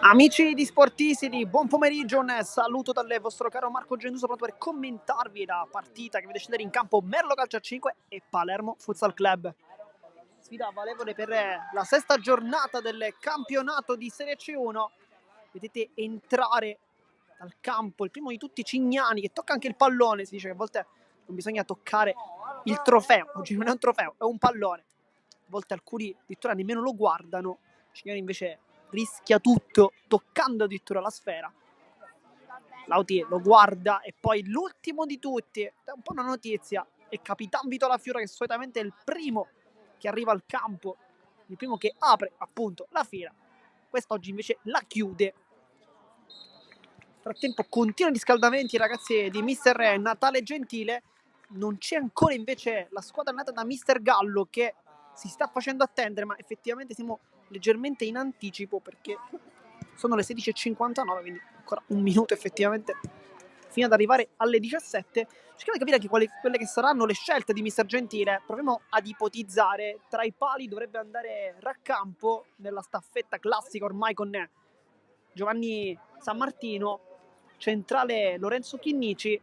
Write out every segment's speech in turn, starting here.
Amici di Sportisidi, buon pomeriggio, un saluto dal vostro caro Marco Genduso pronto per commentarvi la partita che vede scendere in campo Merlo Calcio a 5 e Palermo Futsal Club. Sfida valevole per la sesta giornata del campionato di Serie C1. Vedete entrare dal campo il primo di tutti Cignani che tocca anche il pallone. Si dice che a volte non bisogna toccare il trofeo, oggi non è un trofeo, è un pallone. A volte alcuni addirittura nemmeno lo guardano, Cignani invece rischia tutto toccando addirittura la sfera. Lauti lo guarda e poi l'ultimo di tutti, è un po' una notizia, è Capitan Vito La Fiora che solitamente è il primo che arriva al campo, il primo che apre appunto la fiera. Quest'oggi invece la chiude. Nel frattempo continuano i riscaldamenti ragazzi di Mister Natale Gentile. Non c'è ancora invece la squadra nata da Mister Gallo che si sta facendo attendere, ma effettivamente siamo leggermente in anticipo perché sono le 16:59, quindi ancora un minuto effettivamente fino ad arrivare alle 17. Cerchiamo di capire anche quelle che saranno le scelte di Mister Gentile. Proviamo ad ipotizzare. Tra i pali dovrebbe andare Raccampo nella staffetta classica ormai con Giovanni San Martino, centrale Lorenzo Chinnici,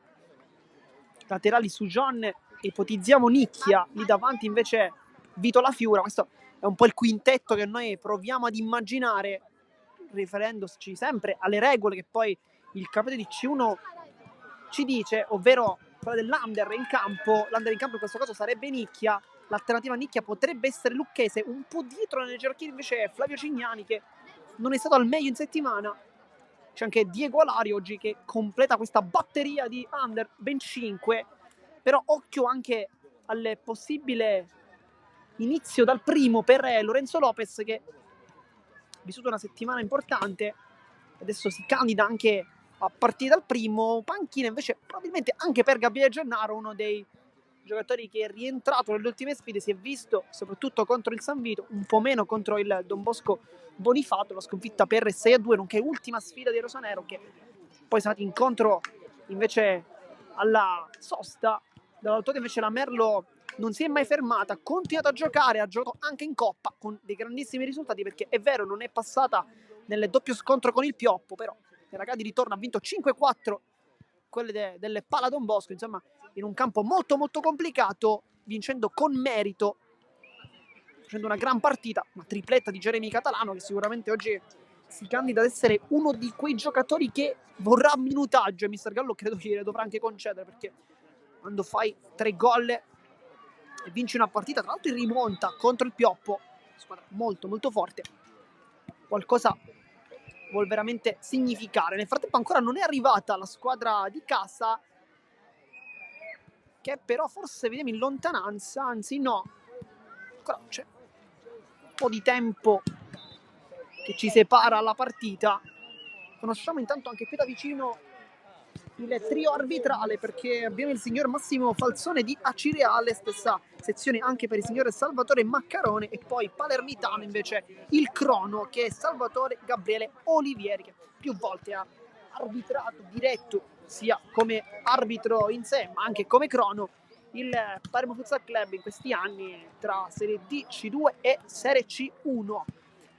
laterali su John, ipotizziamo Nicchia, lì davanti invece Vito La Fiura. Questo è un po' il quintetto che noi proviamo ad immaginare, riferendoci sempre alle regole che poi il campionato di C1 ci dice, ovvero quella dell'under in campo. L'under in campo in questo caso sarebbe Nicchia, l'alternativa a Nicchia potrebbe essere Lucchese, un po' dietro nelle gerarchie invece Flavio Cignani che non è stato al meglio in settimana. C'è anche Diego Alari oggi che completa questa batteria di under, ben 5, però occhio anche al possibile inizio dal primo per Lorenzo Lopez che ha vissuto una settimana importante, adesso si candida anche a partire dal primo. Panchina invece probabilmente anche per Gabriele Gennaro, uno dei giocatori che è rientrato nelle ultime sfide, si è visto soprattutto contro il San Vito, un po' meno contro il Don Bosco Bonifato, la sconfitta per 6-2, nonché ultima sfida di Rosanero che poi sono andati incontro invece alla sosta. Dall'altro invece la Merlo non si è mai fermata, ha continuato a giocare, ha giocato anche in Coppa con dei grandissimi risultati, perché è vero non è passata nel doppio scontro con il Pioppo, però nella gara di ritorno ha vinto 5-4 quelle delle Pala Don Bosco, insomma in un campo molto molto complicato, vincendo con merito, facendo una gran partita, una tripletta di Jeremy Catalano che sicuramente oggi si candida ad essere uno di quei giocatori che vorrà minutaggio, e Mister Gallo credo che gliele dovrà anche concedere, perché quando fai 3 gol e vinci una partita, tra l'altro in rimonta contro il Pioppo, squadra molto molto forte, qualcosa vuol veramente significare. Nel frattempo ancora non è arrivata la squadra di casa, che però forse vediamo in lontananza, anzi no, ancora c'è un po' di tempo che ci separa la partita. Conosciamo intanto anche qui da vicino il trio arbitrale, perché abbiamo il signor Massimo Falzone di Acireale, stessa sezione anche per il signor Salvatore Maccarone, e poi palermitano invece il crono che è Salvatore Gabriele Olivieri, che più volte ha arbitrato diretto sia come arbitro in sé ma anche come crono il Palermo Futsal Club in questi anni tra Serie D, C2 e Serie C1.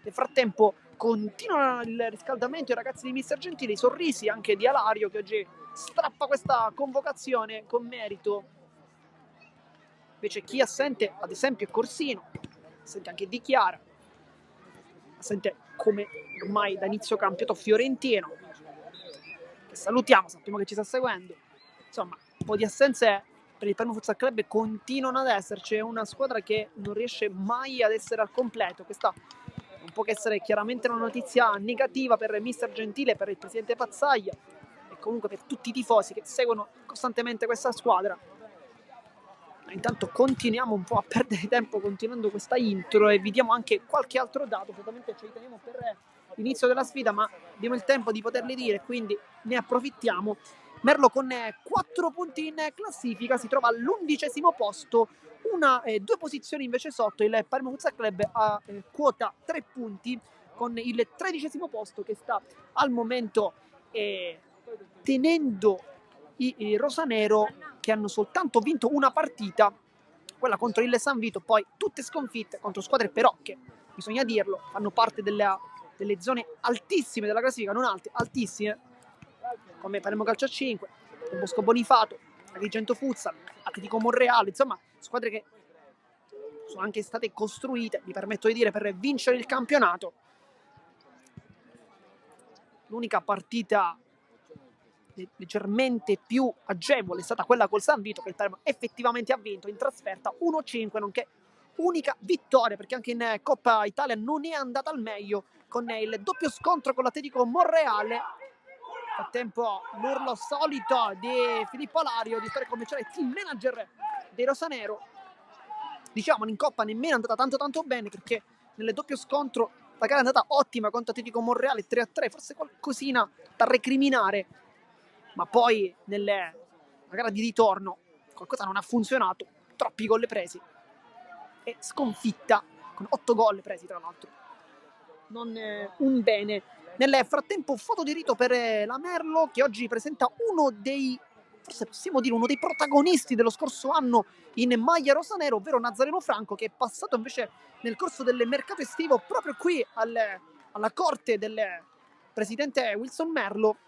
Nel frattempo continua il riscaldamento i ragazzi di Mister Gentile, i sorrisi anche di Alario che oggi strappa questa convocazione con merito. Invece chi assente ad esempio è Corsino, assente anche Di Chiara, assente come ormai da inizio campionato Fiorentino, che salutiamo, sappiamo che ci sta seguendo. Insomma, un po' di assenze per il Palermo Futsal Club continuano ad esserci. È una squadra che non riesce mai ad essere al completo. Questa non può che essere chiaramente una notizia negativa per Mister Gentile, per il presidente Pazzaglia e comunque per tutti i tifosi che seguono costantemente questa squadra. Ma intanto continuiamo un po' a perdere tempo continuando questa intro e vi diamo anche qualche altro dato. Ovviamente ci riteniamo per l'inizio della sfida, ma abbiamo il tempo di poterli dire, quindi ne approfittiamo. Merlo con 4 punti in classifica si trova all'11° posto, due posizioni invece sotto il Palermo Futsal Club a quota 3 punti con il 13° posto che sta al momento tenendo i Rosanero, che hanno soltanto vinto una partita, quella contro il San Vito, poi tutte sconfitte contro squadre però che, bisogna dirlo, fanno parte della delle zone altissime della classifica, non alte, altissime, come Palermo Calcio a 5, Bosco Bonifato, Agrigento Futsal, Atletico Monreale, insomma squadre che sono anche state costruite, mi permetto di dire, per vincere il campionato. L'unica partita leggermente più agevole è stata quella col San Vito, che il Palermo effettivamente ha vinto in trasferta 1-5, nonché unica vittoria, perché anche in Coppa Italia non è andata al meglio con il doppio scontro con l'Atletico Monreale. Nel frattempo l'urlo solito di Filippo Alario, direttore commerciale team manager dei Rosanero. Diciamo in Coppa nemmeno è andata tanto bene, perché nel doppio scontro la gara è andata ottima contro Atletico Monreale 3-3, forse qualcosina da recriminare, ma poi nella gara di ritorno qualcosa non ha funzionato, troppi gol presi e sconfitta con 8 gol presi, tra l'altro non un bene. Nel frattempo foto di rito per la Merlo, che oggi presenta uno dei, forse possiamo dire uno dei protagonisti dello scorso anno in maglia rosanero, ovvero Nazareno Franco, che è passato invece nel corso del mercato estivo proprio qui alla corte del presidente Wilson Merlo.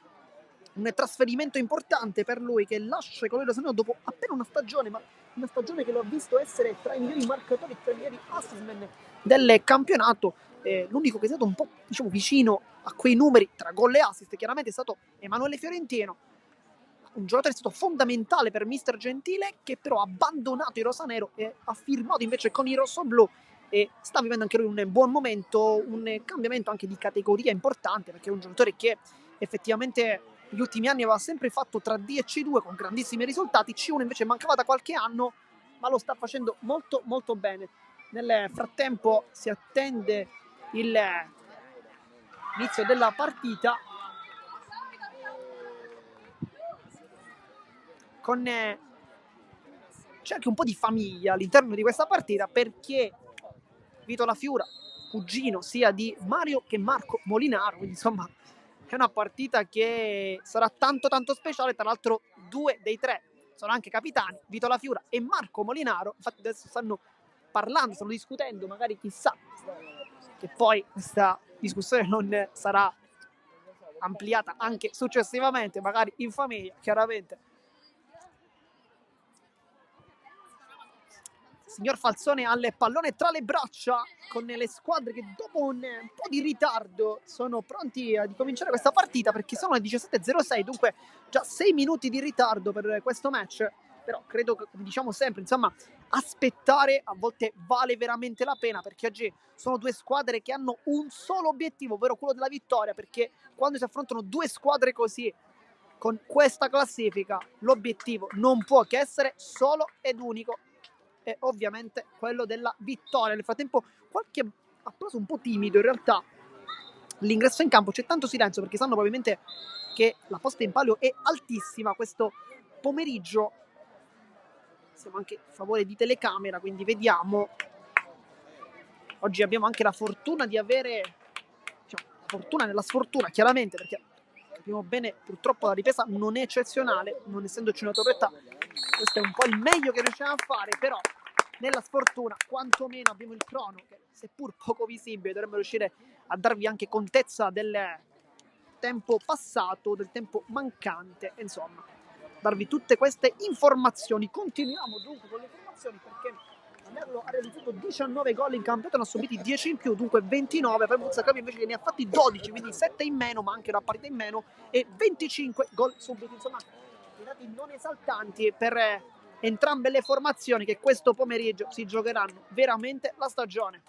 Un trasferimento importante per lui, che lascia i colori rosanero dopo appena una stagione, ma una stagione che lo ha visto essere tra i migliori marcatori, tra i migliori assistman del campionato. L'unico che è stato un po', diciamo, vicino a quei numeri tra gol e assist chiaramente è stato Emanuele Fiorentino, un giocatore è stato fondamentale per mister Gentile, che però ha abbandonato i rosanero e ha firmato invece con i rossoblù, e sta vivendo anche lui un buon momento, un cambiamento anche di categoria importante, perché è un giocatore che effettivamente negli ultimi anni aveva sempre fatto tra D e C2 con grandissimi risultati. C1 invece mancava da qualche anno, ma lo sta facendo molto bene. Nel frattempo si attende l'inizio della partita con c'è anche un po' di famiglia all'interno di questa partita, perché Vito La Fiura, cugino sia di Mario che Marco Molinaro, quindi insomma è una partita che sarà tanto speciale. Tra l'altro 2 dei 3 sono anche capitani, Vito La Fiura e Marco Molinaro, infatti adesso stanno parlando, stanno discutendo, magari chissà che poi questa discussione non sarà ampliata anche successivamente, magari in famiglia, chiaramente. Signor Falzone al pallone tra le braccia, con le squadre che dopo un po' di ritardo sono pronti a cominciare questa partita, perché sono le 17:06, dunque già 6 minuti di ritardo per questo match. Però credo che, come diciamo sempre, insomma, aspettare a volte vale veramente la pena, perché oggi sono due squadre che hanno un solo obiettivo, ovvero quello della vittoria, perché quando si affrontano due squadre così, con questa classifica, l'obiettivo non può che essere solo ed unico, e ovviamente quello della vittoria. Nel frattempo qualche applauso un po' timido in realtà. L'ingresso in campo, c'è tanto silenzio perché sanno probabilmente che la posta in palio è altissima questo pomeriggio. Siamo anche a favore di telecamera, quindi vediamo. Oggi abbiamo anche la fortuna di avere, diciamo, la fortuna nella sfortuna, chiaramente, perché capiamo bene, purtroppo la ripresa non è eccezionale, non essendoci una torretta. Questo è un po' il meglio che riusciamo a fare, però nella sfortuna quantomeno abbiamo il crono, che seppur poco visibile dovrebbe riuscire a darvi anche contezza del tempo passato, del tempo mancante, insomma, darvi tutte queste informazioni. Continuiamo dunque con le informazioni, perché la Merlo ha realizzato 19 gol in campionato, ne ha subiti 10 in più, dunque 29, per Muzzacami invece che ne ha fatti 12, quindi 7 in meno, ma anche una partita in meno, e 25 gol subiti, insomma i dati non esaltanti per entrambe le formazioni, che questo pomeriggio si giocheranno veramente la stagione.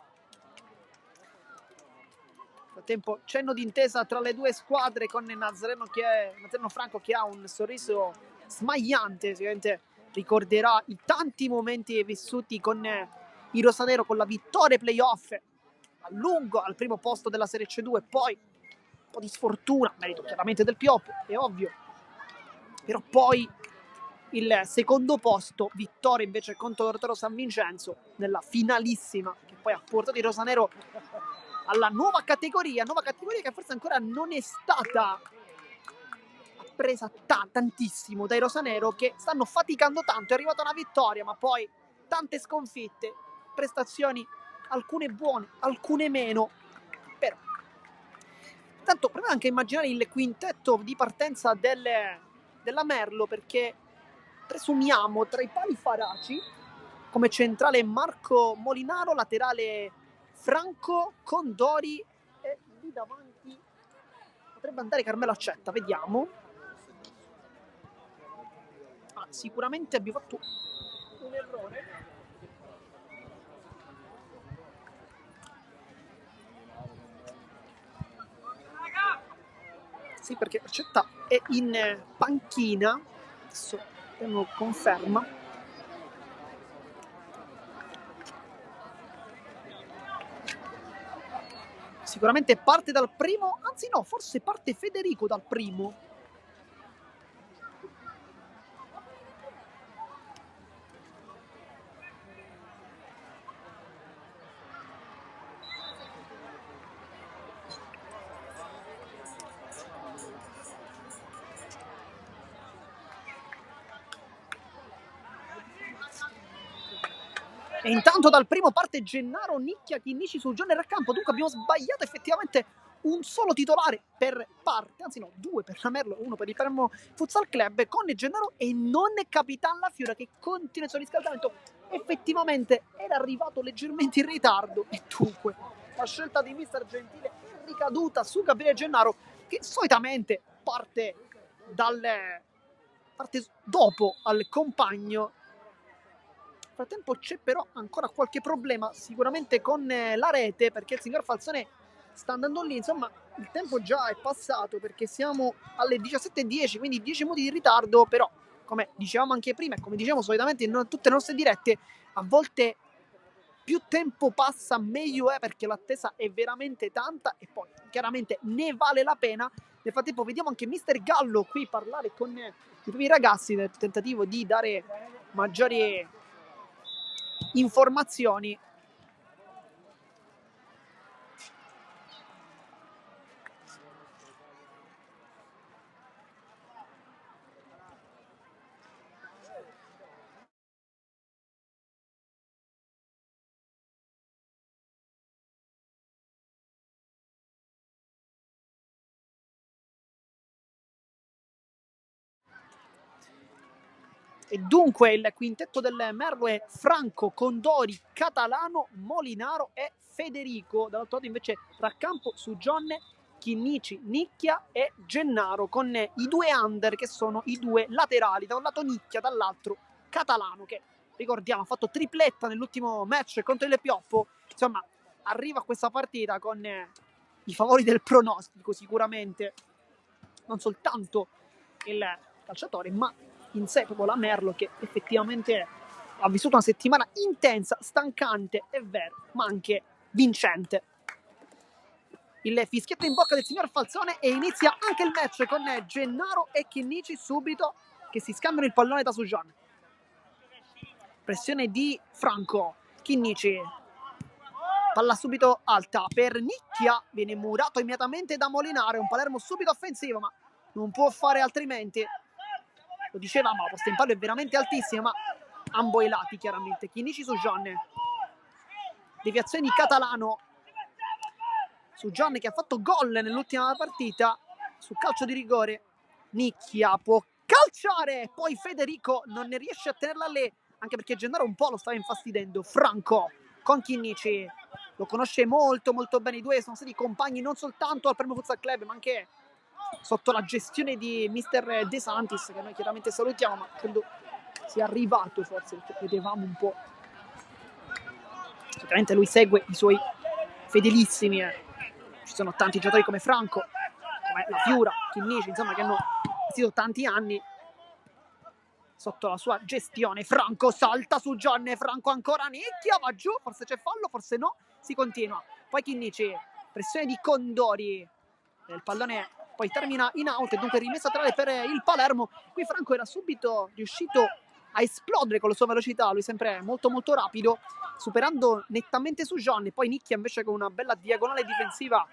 Nel frattempo cenno d'intesa tra le due squadre, con Nazareno Franco che ha un sorriso smagliante, sicuramente ricorderà i tanti momenti vissuti con i rosanero, con la vittoria playoff a lungo al primo posto della Serie C2, poi un po' di sfortuna, merito chiaramente del Pioppo, è ovvio, però poi il secondo posto, vittoria invece contro l'Ortero San Vincenzo nella finalissima, che poi ha portato i rosanero alla nuova categoria che forse ancora non è stata appresa tantissimo dai rosanero, che stanno faticando tanto. È arrivata una vittoria, ma poi tante sconfitte, prestazioni alcune buone, alcune meno, però Tanto proviamo anche a immaginare il quintetto di partenza della Merlo, perché presumiamo tra i pali Faraci, come centrale Marco Molinaro, laterale Franco Condori e lì davanti potrebbe andare Carmelo Accetta, vediamo. Sicuramente abbiamo fatto un errore. Sì, perché Accetta è in panchina. Adesso abbiamo conferma. Sicuramente parte dal primo, anzi no, forse parte Federico dal primo. E intanto dal primo parte Gennaro, Nicchia, Chinnici sul Giorno e Raccampo. Dunque abbiamo sbagliato effettivamente un solo titolare per parte, anzi no, due per la Merlo, uno per il Palermo Futsal Club, con Gennaro e non Capitan La Fiora, che continua il suo riscaldamento. Effettivamente era arrivato leggermente in ritardo e dunque la scelta di mister Gentile è ricaduta su Gabriele Gennaro, che solitamente parte dopo al compagno. Nel frattempo c'è però ancora qualche problema sicuramente con la rete, perché il signor Falzone sta andando lì. Insomma, il tempo già è passato, perché siamo alle 17:10, quindi 10 minuti di ritardo. Però, come dicevamo anche prima e come diciamo solitamente in tutte le nostre dirette, a volte più tempo passa meglio è, perché l'attesa è veramente tanta e poi chiaramente ne vale la pena. Nel frattempo vediamo anche mister Gallo qui parlare con i propri ragazzi nel tentativo di dare maggiori informazioni. E dunque il quintetto del Merlo è Franco, Condori, Catalano, Molinaro e Federico. Dall'altro lato invece Raccampo, Sugionne, Chinnici, Nicchia e Gennaro, con i due under che sono i due laterali, da un lato Nicchia, dall'altro Catalano, che ricordiamo ha fatto tripletta nell'ultimo match contro il Pioppo. Insomma, arriva a questa partita con i favori del pronostico sicuramente, non soltanto il calciatore, ma in sé proprio la Merlo, che effettivamente ha vissuto una settimana intensa, stancante, è vero, ma anche vincente. Il fischietto in bocca del signor Falzone e inizia anche il match con Gennaro e Chinnici subito che si scambiano il pallone da Sujan. Pressione di Franco, Chinnici, palla subito alta per Nicchia, viene murato immediatamente da Molinaro, un Palermo subito offensivo, ma non può fare altrimenti. Lo dicevamo, la posta in pallo è veramente altissima, ma ambo i lati chiaramente. Chinnici su Gianne, deviazione di Catalano su Gianne, che ha fatto gol nell'ultima partita su calcio di rigore. Nicchia può calciare, poi Federico non ne riesce a tenerla lì, anche perché Gennaro un po' lo stava infastidendo. Franco con Chinnici, lo conosce molto molto bene, i due sono stati compagni non soltanto al Palermo Futsal Club, ma anche sotto la gestione di mister De Santis, che noi chiaramente salutiamo, ma credo sia arrivato forse, perché vedevamo un po'. Sicuramente lui segue i suoi fedelissimi. Ci sono tanti giocatori come Franco, come La Fiura, Chinnici, insomma, che hanno vestito tanti anni sotto la sua gestione. Franco salta su Gianne, Franco ancora, Nicchia va giù, forse c'è fallo, forse no, si continua. Poi Chinnici, pressione di Condori, il pallone poi termina in out e dunque rimessa laterale per il Palermo. Qui Franco era subito riuscito a esplodere con la sua velocità, lui sempre molto molto rapido, superando nettamente su Gianni. Poi Nicchia invece con una bella diagonale difensiva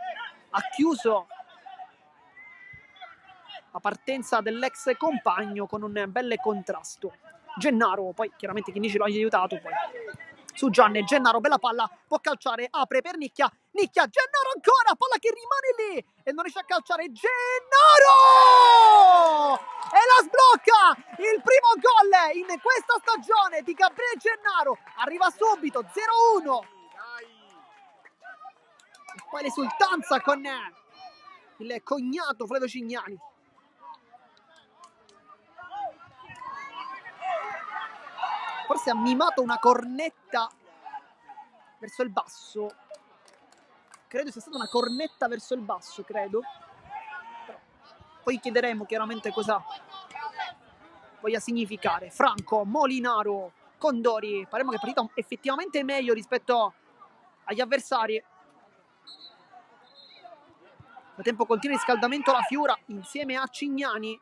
ha chiuso la partenza dell'ex compagno con un bel contrasto. Gennaro, poi chiaramente Chinnici lo ha aiutato, poi su Gianne, Gennaro, bella palla, può calciare, apre per Nicchia, Gennaro ancora, palla che rimane lì e non riesce a calciare, Gennaro! E la sblocca! Il primo gol in questa stagione di Gabriele Gennaro, arriva subito, 0-1. E poi l'esultanza con il cognato Flavio Cignani. Forse ha mimato una cornetta verso il basso. Credo sia stata una cornetta verso il basso, credo. Poi chiederemo chiaramente cosa voglia significare. Franco, Molinaro, Condori. Parliamo che è partita effettivamente meglio rispetto agli avversari. Nel tempo continua il riscaldamento la Fiura insieme a Cignani.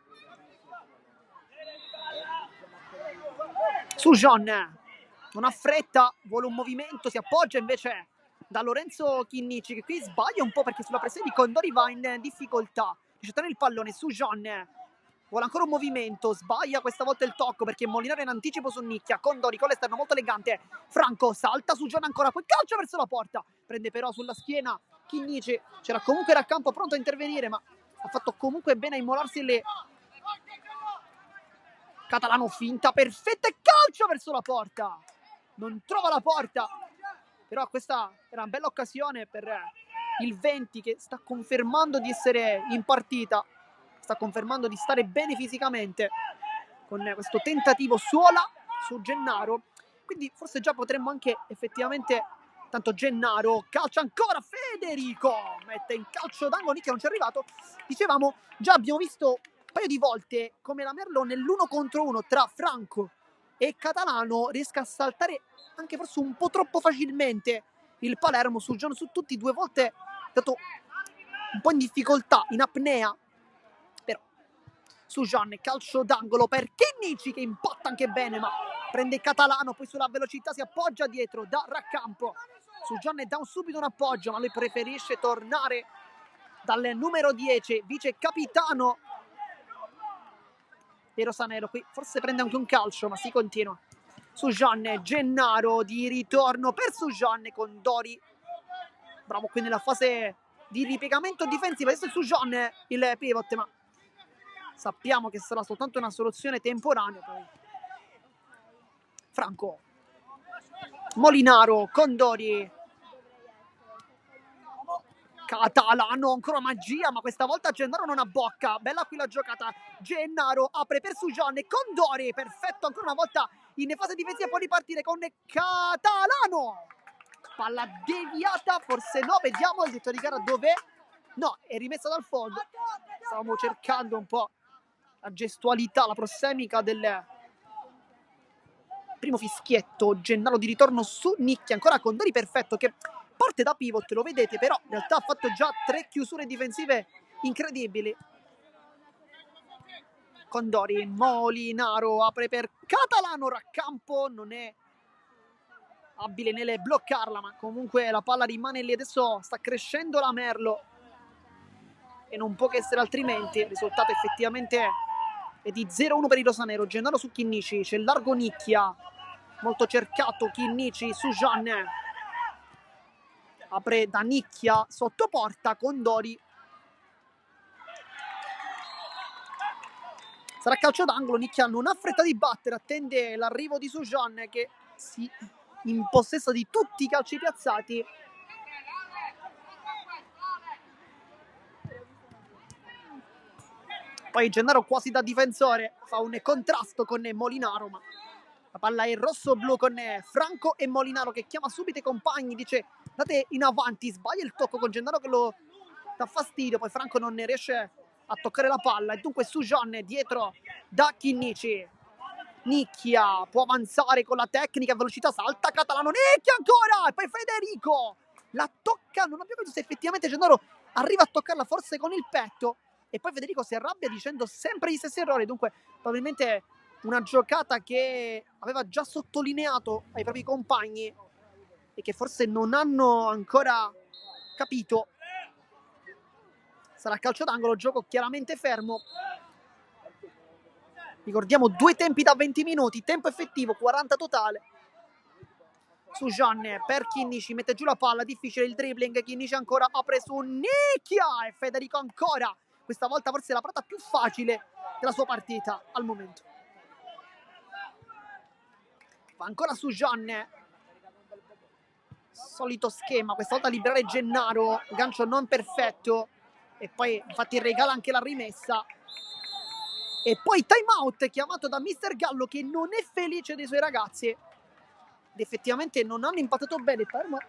Sujon non ha fretta, vuole un movimento, si appoggia invece da Lorenzo Chinnici, che qui sbaglia un po' perché sulla pressione di Condori va in difficoltà. Riesce a tenere il pallone, Sujon vuole ancora un movimento, sbaglia questa volta il tocco perché Molinaro è in anticipo su Nicchia. Condori con l'esterno molto elegante, Franco salta, Sujon ancora, poi calcia verso la porta, prende però sulla schiena Chinnici, c'era comunque Raccampo pronto a intervenire, ma ha fatto comunque bene a immolarsi lì. Catalano finta perfetta e calcio verso la porta, non trova la porta, però questa era una bella occasione per il 20 che sta confermando di essere in partita, sta confermando di stare bene fisicamente con questo tentativo suola su Gennaro, quindi forse già potremmo anche effettivamente, tanto Gennaro calcia ancora, Federico mette in calcio d'angolo, Nicchia non ci è arrivato, dicevamo già abbiamo visto un paio di volte come la Merlo nell'1 contro 1 tra Franco e Catalano riesca a saltare anche forse un po' troppo facilmente il Palermo su John, su tutti, 2 volte dato un po' in difficoltà, in apnea, però su John calcio d'angolo per Chinnici che impatta anche bene, ma prende Catalano, poi sulla velocità si appoggia dietro da Raccampo. Su John dà subito un appoggio, ma lui preferisce tornare dal numero 10, vice capitano di Rosanero. Qui forse prende anche un calcio, ma si continua. Sujon, Gennaro di ritorno per Sujon con Dori. Bravo qui nella fase di ripiegamento difensivo. Adesso è Sujon il pivot, ma sappiamo che sarà soltanto una soluzione temporanea. Poi Franco, Molinaro, Condori, Catalano, ancora magia, ma questa volta Gennaro non abbocca. Bella qui la giocata. Gennaro apre per Sujon e Condori, perfetto ancora una volta in fase difensiva, può ripartire con Catalano. Palla deviata, forse no, vediamo il direttore di gara dov'è. No, è rimessa dal fondo. Stavamo cercando un po' la gestualità, la prossemica del primo fischietto. Gennaro di ritorno su Nicchia, ancora Condori perfetto che parte da pivot, lo vedete, però in realtà ha fatto già 3 chiusure difensive incredibili. Condori, Molinaro apre per Catalano, Raccampo non è abile nel bloccarla, ma comunque la palla rimane lì. Adesso sta crescendo la Merlo e non può che essere altrimenti. Il risultato effettivamente è di 0-1 per il rosanero. Gennaro su Chinnici, c'è largo Nicchia, molto cercato Chinnici su Jean, apre da Nicchia sotto porta, Condori. Sarà calcio d'angolo, Nicchia non ha fretta di battere, attende l'arrivo di Sujan che si impossessa di tutti i calci piazzati. Poi Gennaro quasi da difensore fa un contrasto con Molinaro, ma la palla è rosso-blu con Franco e Molinaro che chiama subito i compagni, dice andate in avanti, sbaglia il tocco con Gennaro che lo dà fastidio, poi Franco non ne riesce a toccare la palla e dunque Sujan dietro da Chinnici. Nicchia può avanzare con la tecnica, velocità, salta Catalano, Nicchia ancora e poi Federico la tocca, non abbiamo visto se effettivamente Gennaro arriva a toccarla forse con il petto e poi Federico si arrabbia dicendo sempre gli stessi errori, dunque probabilmente una giocata che aveva già sottolineato ai propri compagni e che forse non hanno ancora capito. Sarà calcio d'angolo, gioco chiaramente fermo. Ricordiamo 2 tempi da 20 minuti, tempo effettivo 40 totale. Sujan per Chinnici, mette giù la palla, difficile il dribbling, Chinnici ancora apre su Nicchia e Federico ancora, questa volta forse la parata più facile della sua partita al momento. Va ancora Sujan, solito schema, questa volta liberare Gennaro, gancio non perfetto e poi infatti regala anche la rimessa. E poi time out chiamato da Mister Gallo, che non è felice dei suoi ragazzi ed effettivamente non hanno impattato bene. Palermo è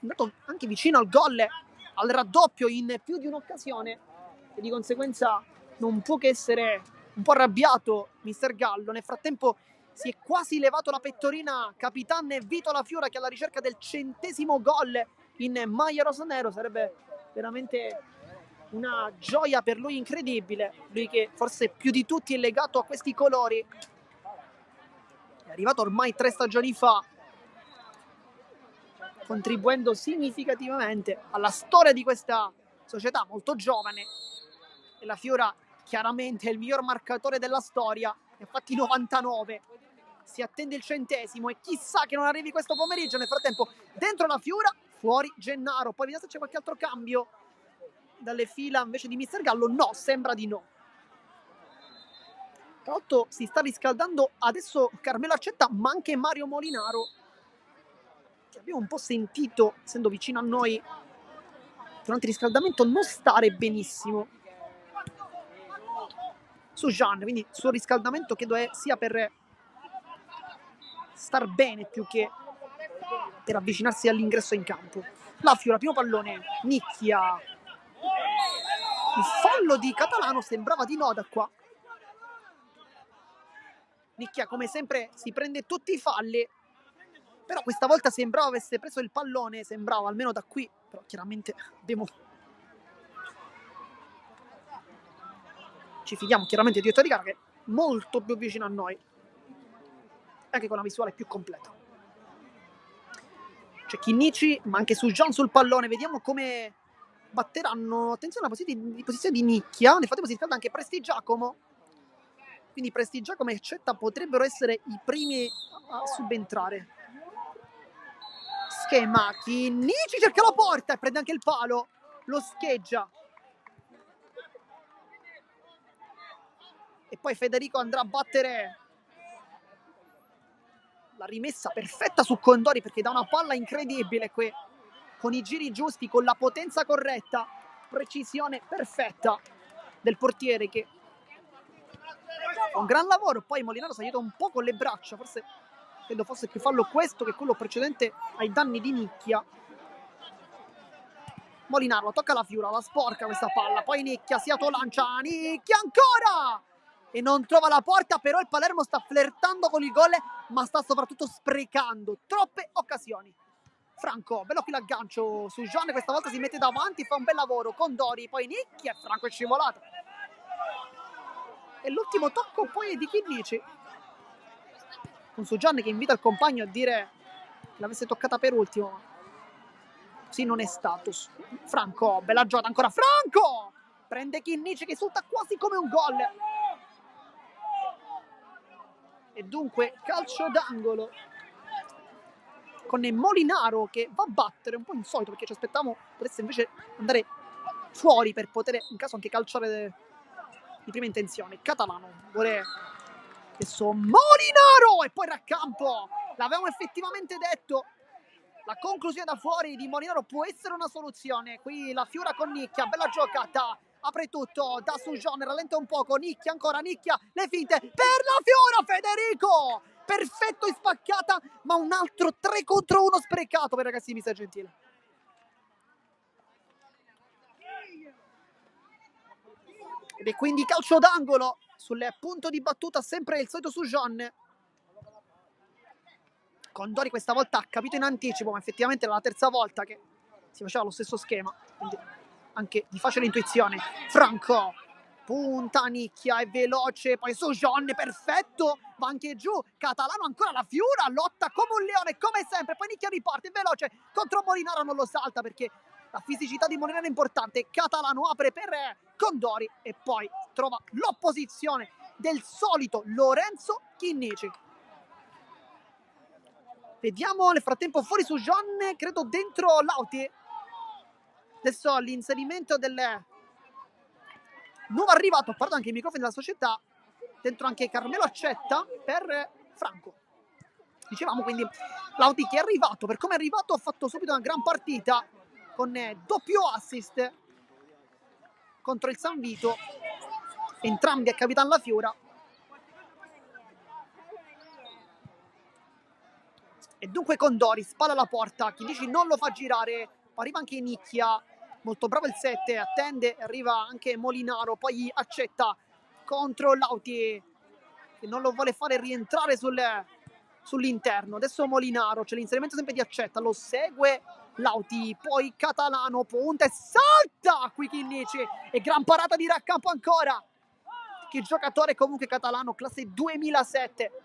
andato anche vicino al gol, al raddoppio in più di un'occasione e di conseguenza non può che essere un po' arrabbiato Mister Gallo. Nel frattempo si è quasi levato la pettorina Capitan Vito La Fiora, che alla ricerca del 100° gol in maglia rosanero. Sarebbe veramente una gioia per lui incredibile, lui che forse più di tutti è legato a questi colori. È arrivato ormai 3 stagioni fa, contribuendo significativamente alla storia di questa società molto giovane, e La Fiora chiaramente è il miglior marcatore della storia, ne ha fatti 99, si attende il 100° e chissà che non arrivi questo pomeriggio. Nel frattempo dentro La Fiora, fuori Gennaro, poi vediamo se c'è qualche altro cambio dalle fila invece di Mister Gallo. No, sembra di no. Tra l'altro si sta riscaldando adesso Carmelo Accetta, ma anche Mario Molinaro, che abbiamo un po' sentito, essendo vicino a noi durante il riscaldamento, non stare benissimo. Sujan, quindi il suo riscaldamento credo sia per star bene più che per avvicinarsi all'ingresso in campo. La Fiora, primo pallone, Nicchia. Il fallo di Catalano sembrava di no da qua. Nicchia come sempre si prende tutti i falli, però questa volta sembrava avesse preso il pallone, sembrava almeno da qui, però chiaramente ci fidiamo chiaramente di direttore di gara, che è molto più vicino a noi, anche con una visuale più completa. C'è Chinnici, ma anche Sujan sul pallone, vediamo come batteranno. Attenzione alla posizione di Nicchia, nel frattempo si riscalda anche Prestigiacomo, quindi Prestigiacomo e Accetta potrebbero essere i primi a subentrare. Schema, Chinnici cerca la porta e prende anche il palo, lo scheggia. E poi Federico andrà a battere la rimessa perfetta su Condori, perché dà una palla incredibile qui, con i giri giusti, con la potenza corretta, precisione perfetta del portiere che fa un gran lavoro. Poi Molinaro si aiuta un po' con le braccia, forse credo fosse più fallo questo che quello precedente ai danni di Nicchia. Molinaro tocca la Fiora, la sporca questa palla, poi Nicchia si autolancia, Nicchia ancora! E non trova la porta, però il Palermo sta flirtando con il gol, ma sta soprattutto sprecando troppe occasioni. Franco, bello qui l'aggancio su Gian, questa volta si mette davanti, fa un bel lavoro con Dori, poi Nicchia e Franco è scivolato. E l'ultimo tocco poi è di Chinnici, con Sujan che invita il compagno a dire che l'avesse toccata per ultimo. Sì, non è stato. Franco, bella giocata ancora, Franco! Prende Chinnici che risulta quasi come un gol. E dunque calcio d'angolo con Molinaro che va a battere, un po' insolito perché ci aspettavamo potesse invece andare fuori per poter in caso anche calciare di prima intenzione. Catalano vuole adesso Molinaro e poi raccampo, l'avevamo effettivamente detto, la conclusione da fuori di Molinaro può essere una soluzione. Qui la Fiora con Nicchia, bella giocata, apre tutto da Sujan, rallenta un poco, Nicchia ancora, Nicchia, le finte per la Fiora, Federico perfetto in spaccata, ma un altro 3 contro 1 sprecato per i ragazzi di Mister Gentile. Ed è quindi calcio d'angolo sul punto di battuta, sempre il solito Sujan. Condori questa volta ha capito in anticipo, ma effettivamente era la terza volta che si faceva lo stesso schema, quindi anche di facile intuizione. Franco punta, Nicchia è veloce, poi Sujan perfetto, va anche giù, Catalano ancora, la Fiora lotta come un leone come sempre, poi Nicchia riparte, è veloce contro Molinaro, non lo salta perché la fisicità di Molinaro è importante. Catalano apre per Condori e poi trova l'opposizione del solito Lorenzo Chinnici. Vediamo nel frattempo fuori su John, credo dentro Lauti. Adesso l'inserimento del nuovo arrivato, ha parlato anche i microfoni della società, dentro anche Carmelo Accetta per Franco. Dicevamo quindi Lauti che è arrivato, per come è arrivato ha fatto subito una gran partita con doppio assist contro il San Vito, entrambi a Capitan La Fiora. E dunque Condori, spalla alla porta, Chinnici non lo fa girare, arriva anche Nicchia, molto bravo il 7, attende, arriva anche Molinaro, poi Accetta contro Lauti, che non lo vuole fare rientrare sull'interno. Adesso Molinaro, c'è l'inserimento sempre di Accetta, lo segue Lauti, poi Catalano, punta e salta qui Chinnici, e gran parata di raccampo ancora. Che giocatore comunque Catalano, classe 2007.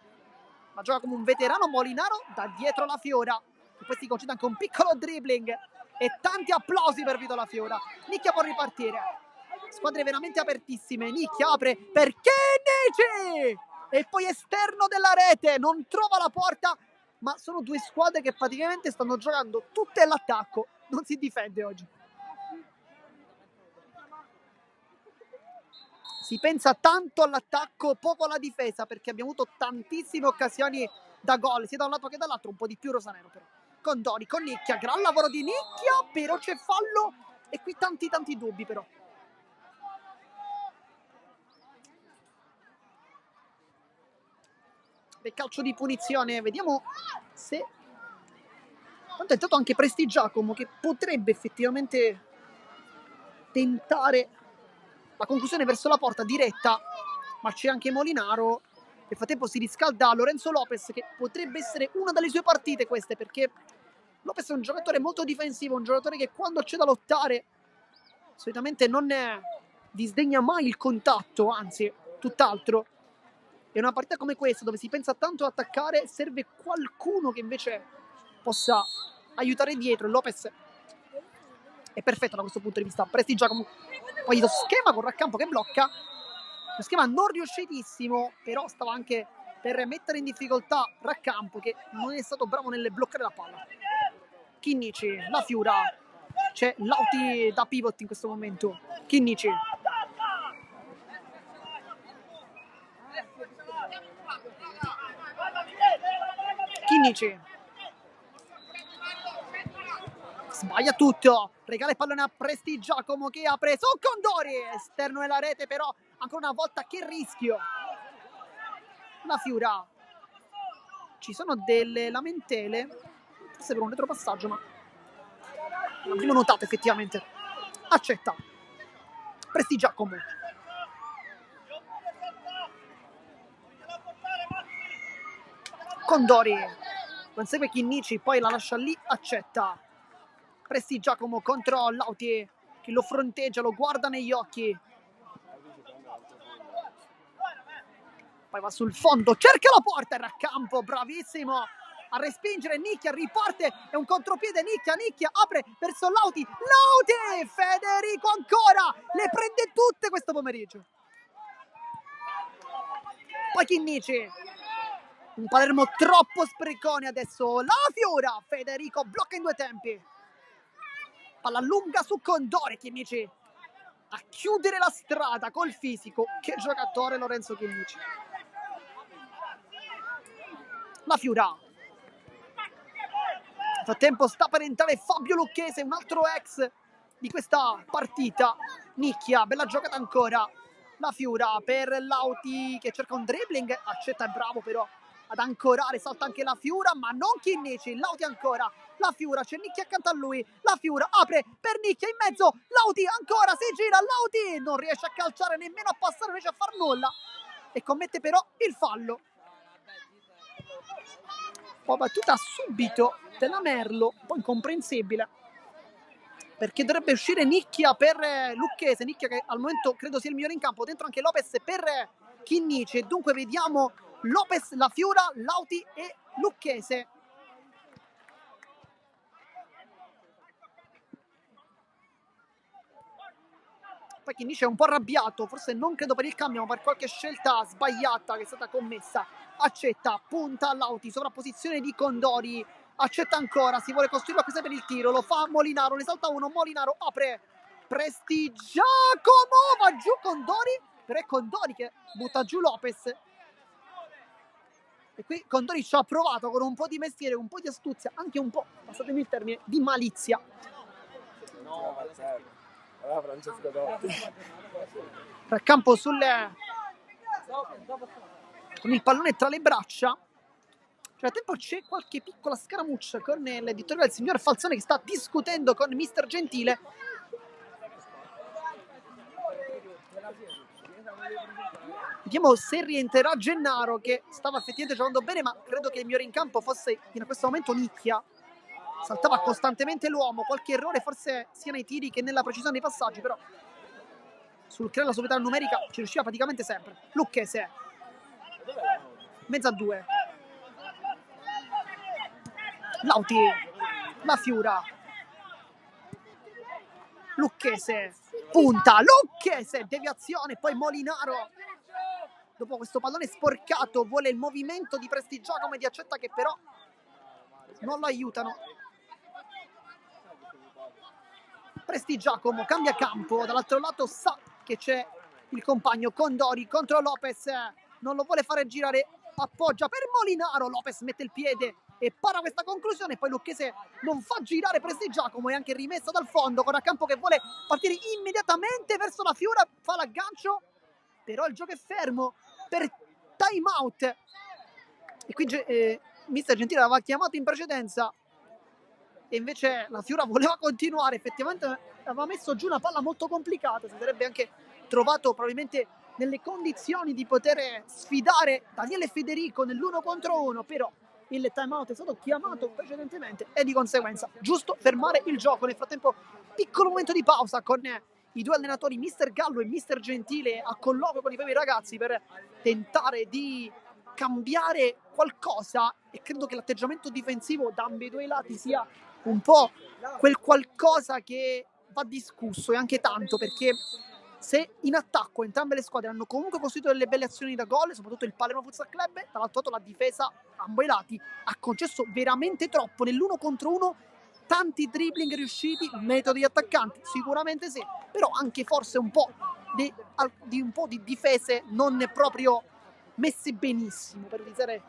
Ma gioca come un veterano Molinaro da dietro La Fiora, che poi si concede anche un piccolo dribbling e tanti applausi per Vito La Fiora. Nicchia può ripartire, squadre veramente apertissime. Nicchia apre per Chinnici e poi esterno della rete, non trova la porta, ma sono due squadre che praticamente stanno giocando tutte all'attacco, non si difende oggi. Si pensa tanto all'attacco, poco alla difesa, perché abbiamo avuto tantissime occasioni da gol, sia da un lato che dall'altro, un po' di più Rosanero però. Condori con Nicchia, gran lavoro di Nicchia, però c'è fallo e qui tanti dubbi però. E calcio di punizione, vediamo se... Ha tentato anche Prestigiacomo, che potrebbe effettivamente tentare la conclusione verso la porta diretta, ma c'è anche Molinaro. Nel frattempo si riscalda Lorenzo Lopez, che potrebbe essere una delle sue partite queste, perché Lopez è un giocatore molto difensivo, un giocatore che quando c'è da lottare solitamente non disdegna mai il contatto, anzi tutt'altro. E una partita come questa, dove si pensa tanto ad attaccare, serve qualcuno che invece possa aiutare dietro. Lopez è perfetto da questo punto di vista. Prestigiacomo, poi lo schema con Raccampo che blocca, lo schema non riuscitissimo, però stava anche per mettere in difficoltà Raccampo, che non è stato bravo nel bloccare la palla. Chinnici, La Fiora, c'è Lauti da pivot in questo momento. Chinnici, sbaglia tutto, regala il pallone a Prestigiacomo che ha preso Condori, esterno della rete, però ancora una volta che rischio. La Fiora, ci sono delle lamentele, forse per un retropassaggio, ma non abbiamo notato effettivamente. Accetta Prestigiacomo, Condori consegue Chinnici, poi la lascia lì. Accetta Prestigiacomo contro Lauti, che lo fronteggia, lo guarda negli occhi, poi va sul fondo, cerca la porta, il Raccampo bravissimo a respingere. Nicchia riparte, è un contropiede. Nicchia apre verso Lauti, Federico ancora, le prende tutte questo pomeriggio. Poi Chinnici, un Palermo troppo sprecone adesso. La Fiora, Federico blocca in due tempi, palla lunga su Condori. Chinnici a chiudere la strada col fisico. Che giocatore Lorenzo Chinnici. La Fiora, nel frattempo sta per entrare Fabio Lucchese, un altro ex di questa partita. Nicchia, bella giocata ancora. La Fiora per Lauti che cerca un dribbling, Accetta, è bravo però ad ancorare, salta anche La Fiora, ma non Chinnici. Lauti ancora, La Fiora, c'è Nicchia accanto a lui. La Fiora apre per Nicchia in mezzo, Lauti ancora, si gira, Lauti non riesce a calciare, nemmeno a passare, non riesce a far nulla e commette però il fallo. Poi battuta subito della Merlo, un po' incomprensibile, perché dovrebbe uscire Nicchia per Lucchese. Nicchia che al momento credo sia il migliore in campo, dentro anche Lopez per Chinnici. Dunque vediamo Lopez, La Fiora, Lauti e Lucchese. poi Chinnici è un po' arrabbiato, forse non credo per il cambio, ma per qualche scelta sbagliata che è stata commessa. Accetta, punta Lauti, sovrapposizione di Condori, accetta ancora, si vuole costruire questa per il tiro, lo fa Molinaro, ne salta uno, Molinaro apre, Prestigiacomo, va giù Condori, però è Condori che butta giù Lopez. E qui Condori ci ha provato con un po' di mestiere, un po' di astuzia, anche un po', passatemi il termine, di malizia. Francesco Totti. Campo con il pallone tra le braccia. Nel tempo c'è qualche piccola scaramuccia con l'editoriale del signor Falzone che sta discutendo con Mister Gentile. Vediamo se rientrerà Gennaro, che stava effettivamente giocando bene, ma credo che il migliore in campo fosse fino a questo momento Nicchia. Saltava costantemente l'uomo, qualche errore forse sia nei tiri che nella precisione dei passaggi, però sul creare la superiorità numerica ci riusciva praticamente sempre. Lucchese, mezza a due. Lauti, La Fiura, Lucchese, punta, Lucchese, deviazione, poi Molinaro. Dopo questo pallone sporcato vuole il movimento di Prestigiacomo e di Accetta, che però non lo aiutano. Prestigiacomo cambia campo, dall'altro lato sa che c'è il compagno Condori contro Lopez, non lo vuole fare girare, appoggia per Molinaro, Lopez mette il piede e para questa conclusione, poi Lucchese non fa girare Prestigiacomo, è anche rimessa dal fondo con a campo che vuole partire immediatamente verso La Fiura, fa l'aggancio, però il gioco è fermo per time out. E qui Mister Gentile aveva chiamato in precedenza e invece La Fiura voleva continuare, effettivamente aveva messo giù una palla molto complicata, si sarebbe anche trovato probabilmente nelle condizioni di poter sfidare Daniele Federico nell'1 contro 1, però il time out è stato chiamato precedentemente e di conseguenza giusto fermare il gioco. Nel frattempo piccolo momento di pausa con i due allenatori Mister Gallo e Mister Gentile a colloquio con i propri ragazzi per tentare di cambiare qualcosa, e credo che l'atteggiamento difensivo da ambedue i lati sia un po' quel qualcosa che va discusso, e anche tanto, perché se in attacco entrambe le squadre hanno comunque costruito delle belle azioni da gol, soprattutto il Palermo Futsal Club, dall'altro lato la difesa ambo i lati ha concesso veramente troppo nell'1 contro 1, tanti dribbling riusciti, merito degli attaccanti sicuramente sì, però anche forse un po' di difese non proprio messe benissimo, per utilizzare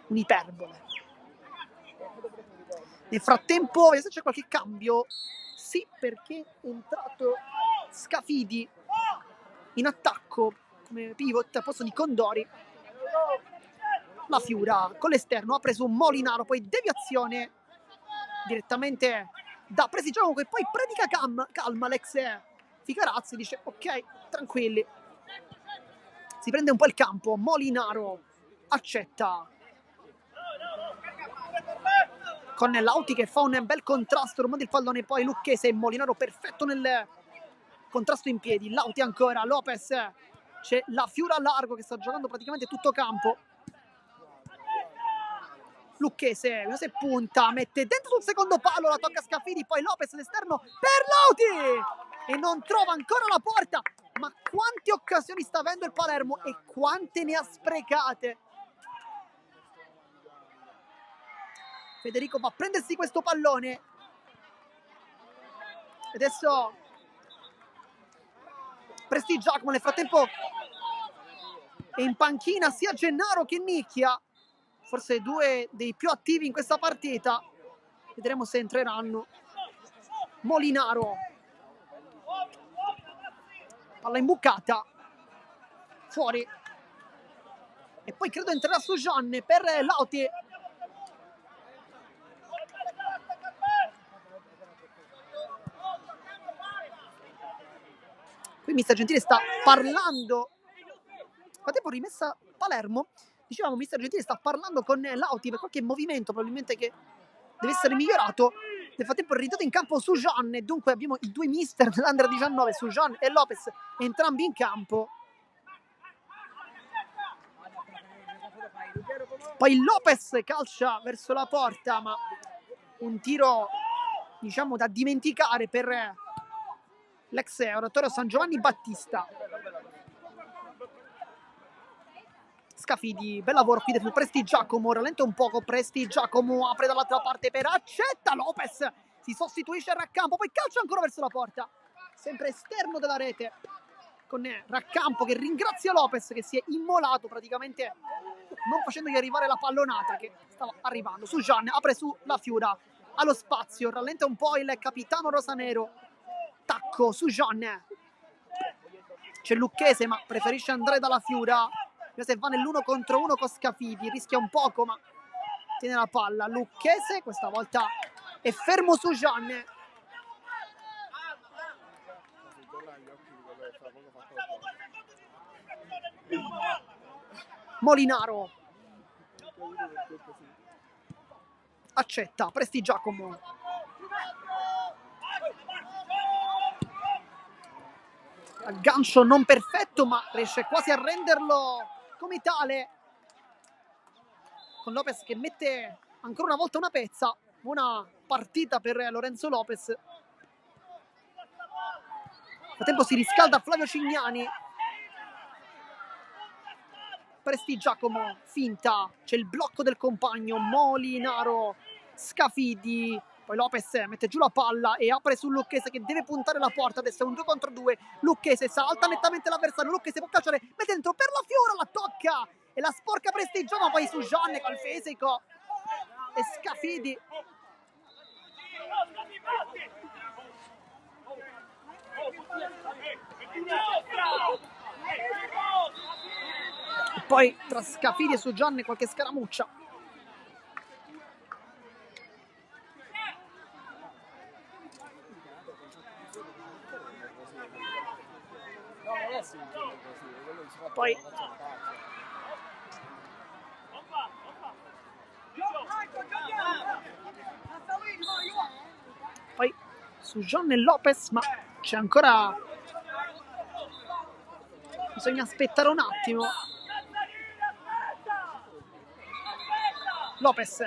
un'iperbole. Nel frattempo, vediamo se c'è qualche cambio. Sì, perché è entrato Scafidi in attacco come pivot a posto di Condori. La Fiura con l'esterno ha preso un Molinaro, poi deviazione direttamente da Prestigiacomo, che poi predica calma l'ex Ficarazzi, dice ok, tranquilli, si prende un po' il campo. Molinaro accetta con Lauti che fa un bel contrasto, rumore il pallone, poi Lucchese e Molinaro perfetto nel contrasto in piedi. Lauti ancora, Lopez, c'è La Fiura a largo che sta giocando praticamente tutto campo. Lucchese, se punta, mette dentro sul secondo palo, la tocca Scafidi, poi Lopez all'esterno per Lauti e non trova ancora la porta. Ma quante occasioni sta avendo il Palermo e quante ne ha sprecate. Federico va a prendersi questo pallone. Adesso Prestigiacomo, nel frattempo è in panchina sia Gennaro che Nicchia, forse due dei più attivi in questa partita. Vedremo se entreranno. Molinaro, palla imbucata, fuori, e poi credo entrerà su Gianne per Lauti. Qui Mister Gentile sta parlando, frattempo rimessa Palermo, dicevamo Mister Gentile sta parlando con Lauti per qualche movimento probabilmente che deve essere migliorato. Nel frattempo è rientrato in campo Sujan, e dunque abbiamo i due mister dell'Under 19, Sujan e Lopez, entrambi in campo. Poi Lopez calcia verso la porta, ma un tiro diciamo da dimenticare per l'ex oratorio San Giovanni Battista. Scafidi, bel lavoro qui su Presti Giacomo, rallenta un poco, Presti Giacomo apre dall'altra parte per Accetta, Lopez si sostituisce a Raccampo, poi calcia ancora verso la porta, sempre esterno della rete, con Raccampo che ringrazia Lopez che si è immolato praticamente non facendogli arrivare la pallonata che stava arrivando. Sujan apre su La Fiura, allo spazio, rallenta un po' il capitano rosanero, tacco, Sujan, c'è Lucchese ma preferisce andare dalla Fiura, se va nell'1 contro 1 con Scafidi, rischia un poco ma tiene la palla. Lucchese questa volta è fermo Sujan, Molinaro Accetta, Presti Giacomo, aggancio non perfetto ma riesce quasi a renderlo come tale, con Lopez che mette ancora una volta una pezza. Buona partita per Lorenzo Lopez. Nel frattempo si riscalda Flavio Cignani. Presti Giacomo, finta, c'è il blocco del compagno, Molinaro, Scafidi, poi Lopez mette giù la palla e apre su Lucchese che deve puntare la porta. Adesso è un 2 contro 2, Lucchese salta nettamente l'avversario, Lucchese può calciare, mette dentro per La Fiora, la tocca e la sporca Presti Giacomo, poi su Gianne col fisico e Scafidi. E poi tra Scafidi e su Gianne qualche scaramuccia. Poi su Gianne e Lopez, ma c'è ancora, bisogna aspettare un attimo. Lopez,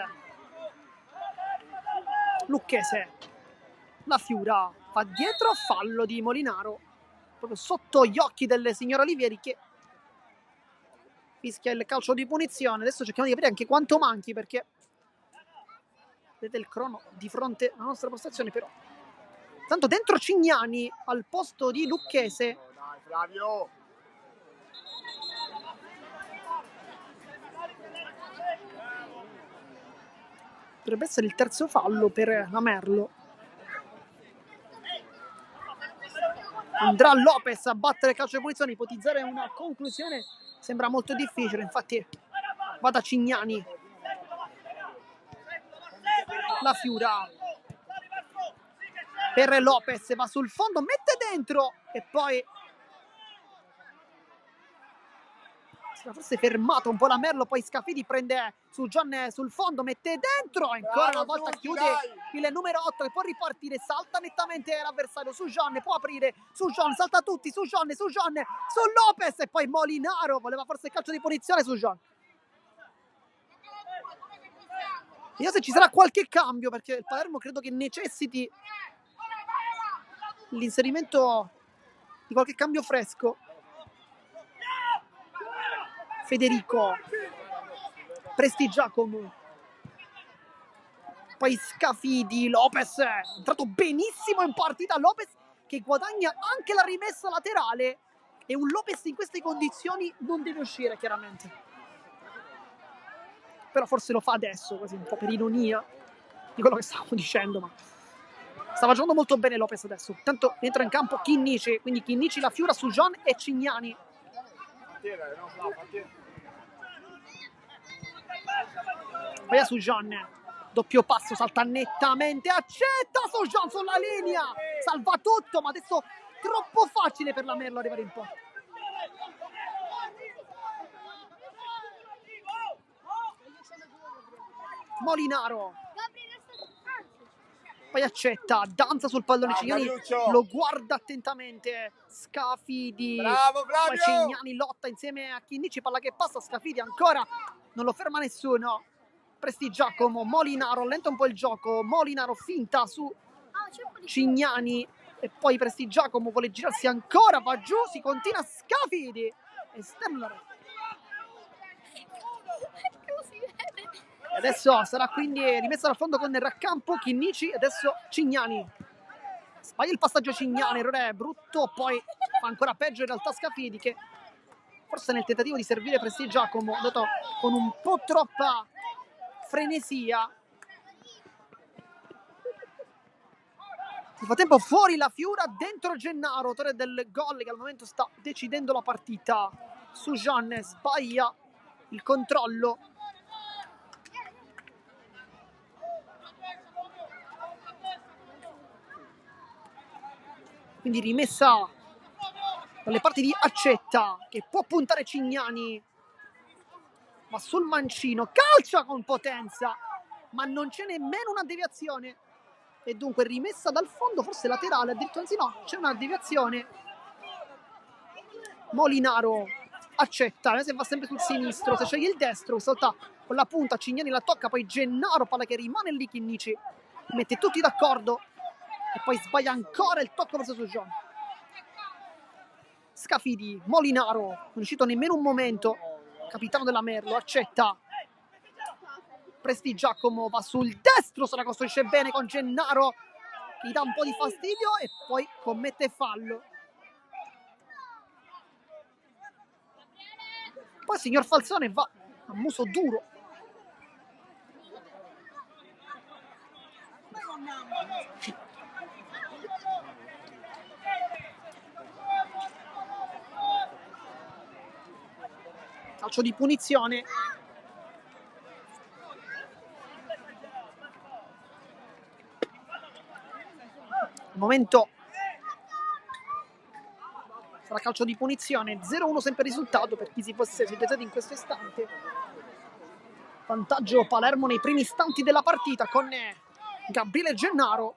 Lucchese, La Fiura va dietro, fallo di Molinaro proprio sotto gli occhi del signor Olivieri che fischia il calcio di punizione. Adesso cerchiamo di capire anche quanto manchi, perché vedete il crono di fronte alla nostra postazione. Però tanto dentro Cignani al posto di Lucchese. Dai, Flavio. Dovrebbe essere il terzo fallo per la Merlo. Andrà Lopez a battere il calcio di punizione, ipotizzare una conclusione sembra molto difficile, infatti va da Cignani. La Fiura per Lopez, va sul fondo, mette dentro e poi si era forse fermato un po' la Merlo, poi Scafidi prende su Gian sul fondo, mette dentro, ancora una volta chiude il numero 8 che può ripartire, salta nettamente l'avversario su Gian, può aprire su Gian, salta tutti su Gian, su Lopez e poi Molinaro, voleva forse il calcio di punizione su Gian. Vediamo se ci sarà qualche cambio, perché il Palermo credo che necessiti l'inserimento di qualche cambio fresco. Federico, Presti Giacomo, poi Scafidi, Lopez, è entrato benissimo in partita Lopez che guadagna anche la rimessa laterale, e un Lopez in queste condizioni non deve uscire chiaramente, però forse lo fa adesso, così un po' per ironia di quello che stavamo dicendo, ma stava giocando molto bene Lopez adesso. Tanto entra in campo Chinnici, quindi Chinnici, La Fiura, Sujan e Cignani. Vai a Sujan, doppio passo, salta nettamente, accetta Sujan sulla linea, salva tutto, ma adesso troppo facile per la Merlo arrivare in porta. Molinaro, poi accetta, danza sul pallone, Cignani lo guarda attentamente, Scafidi, Bravo, poi Cignani lotta insieme a Chinnici, palla che passa, Scafidi ancora, non lo ferma nessuno. Presti Giacomo, Molinaro, lenta un po' il gioco, Molinaro finta su Cignani, e poi Prestigiacomo vuole girarsi ancora, va giù, si continua, Scafidi, esterno della rete. E adesso sarà quindi rimessa dal fondo con il raccampo Chinnici, adesso Cignani. Sbaglia il passaggio Cignani, errore brutto, poi fa ancora peggio in realtà Scafidi, che forse nel tentativo di servire Prestigiacomo, dato con un po' troppa frenesia. Nel frattempo fuori la Fiura, dentro Gennaro, autore del gol che al momento sta decidendo la partita. Sujan sbaglia il controllo. Quindi rimessa dalle parti di Accetta, che può puntare Cignani, ma sul mancino calcia con potenza, ma non c'è nemmeno una deviazione, e dunque rimessa dal fondo, forse laterale, addirittura, anzi no, c'è una deviazione. Molinaro Accetta, se va sempre sul sinistro, se sceglie il destro, salta con la punta, Cignani la tocca, poi Gennaro, palla che rimane lì, Chinnici mette tutti d'accordo e poi sbaglia ancora il tocco verso Sujon. Scafidi, Molinaro, non è uscito nemmeno un momento, capitano della Merlo, Accetta, Prestigiacomo va sul destro, se la costruisce bene con Gennaro, gli dà un po' di fastidio e poi commette fallo. Poi il signor Falzone va a muso duro. Calcio di punizione. Al momento sarà calcio di punizione, 0-1 sempre risultato per chi si fosse sintetizzati in questo istante. Vantaggio Palermo nei primi istanti della partita con Gabriele Gennaro.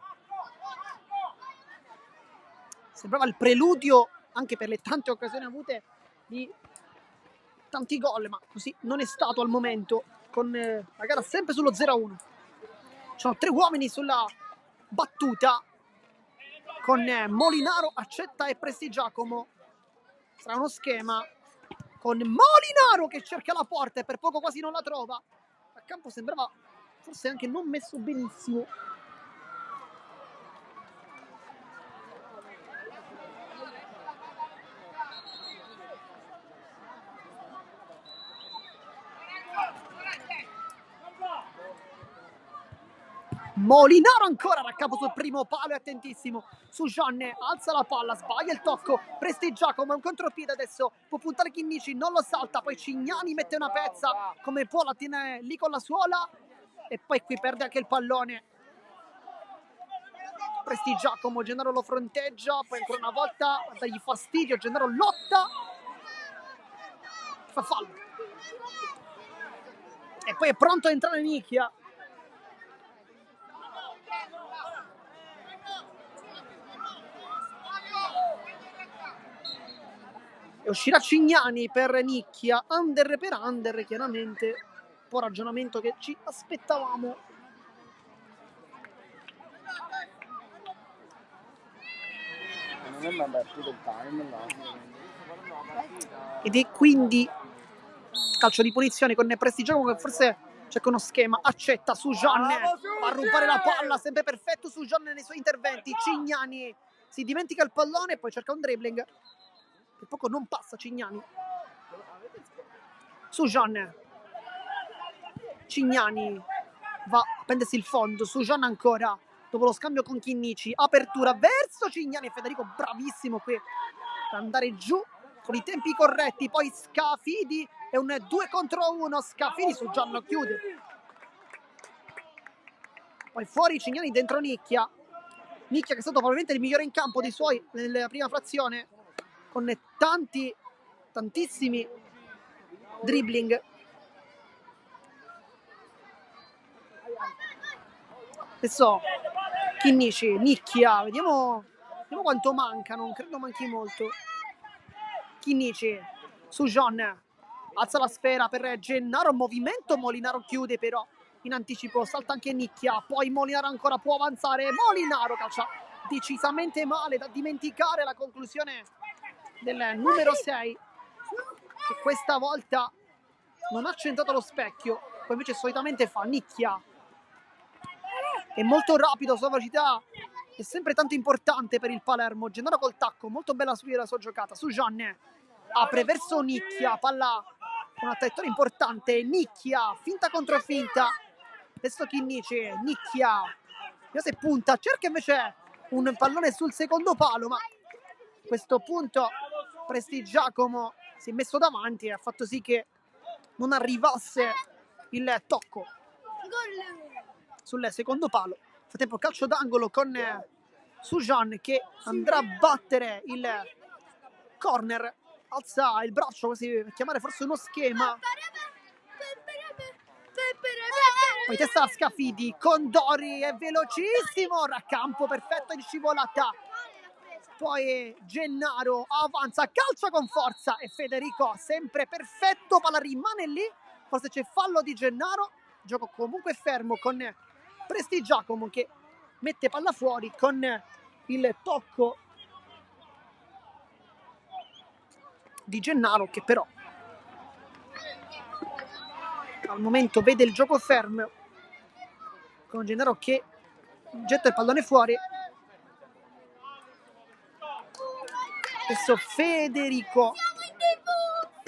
Sembrava il preludio, anche per le tante occasioni avute, di tanti gol, ma così non è stato al momento, con la gara sempre sullo 0-1. Ci sono 3 uomini sulla battuta, con Molinaro, Accetta e Prestigiacomo. Sarà uno schema con Molinaro che cerca la porta e per poco quasi non la trova. A campo sembrava forse anche non messo benissimo. Molinaro ancora, raccapo sul primo palo, è attentissimo. Sujan alza la palla, sbaglia il tocco. Prestigiacomo è un contropiede adesso, può puntare Chinnici, non lo salta. Poi Cignani mette una pezza, come può la tiene lì con la suola. E poi qui perde anche il pallone. Prestigiacomo, Gennaro lo fronteggia, poi ancora una volta dagli fastidio, Gennaro lotta, fa fallo. E poi è pronto a entrare Nicchia. E uscirà Cignani per Nicchia, under per under, chiaramente. Un po' ragionamento che ci aspettavamo. Non è mandato più del time là. Ed è quindi calcio di punizione con Prestigiacomo che forse cerca uno schema. Accetta Sujan, va a rubare la palla, sempre perfetto Sujan nei suoi interventi. Cignani si dimentica il pallone e poi cerca un dribbling. Per poco non passa Cignani. Sujan, Cignani va a prendersi il fondo. Sujan ancora, dopo lo scambio con Chinnici, apertura verso Cignani. Federico bravissimo qui per andare giù con i tempi corretti. Poi Scafidi, è un 2 contro 1. Scafidi, Sujan lo chiude. Poi fuori Cignani, dentro Nicchia. Nicchia che è stato probabilmente il migliore in campo dei suoi nella prima frazione, con tantissimi dribbling. Adesso Chinnici, Nicchia, vediamo quanto manca, non credo manchi molto. Chinnici, Sujan, alza la sfera per Gennaro, movimento, Molinaro chiude però in anticipo, salta anche Nicchia, poi Molinaro ancora può avanzare, Molinaro calcia decisamente male, da dimenticare la conclusione del numero 6, che questa volta non ha centrato lo specchio, come invece solitamente fa. Nicchia è molto rapido, sua velocità è sempre tanto importante per il Palermo. Gennaro col tacco, molto bella la sua giocata. Sujan apre verso Nicchia, palla con una traiettoria importante. Nicchia, finta contro finta. Adesso Chinnici, Nicchia, se punta, cerca invece un pallone sul secondo palo, ma a questo punto Prestigiacomo si è messo davanti e ha fatto sì che non arrivasse il tocco sul secondo palo. Nel frattempo calcio d'angolo con Sujan che andrà a battere il corner, alza il braccio così per chiamare forse uno schema. Poi testa a Scafidi, Condori è velocissimo, raccampo perfetto di scivolata. Poi Gennaro avanza, calcia con forza e Federico sempre perfetto, palla rimane lì, forse c'è fallo di Gennaro, gioco comunque fermo con Prestigiacomo che mette palla fuori con il tocco di Gennaro che però al momento vede il gioco fermo con Gennaro che getta il pallone fuori. Adesso Federico,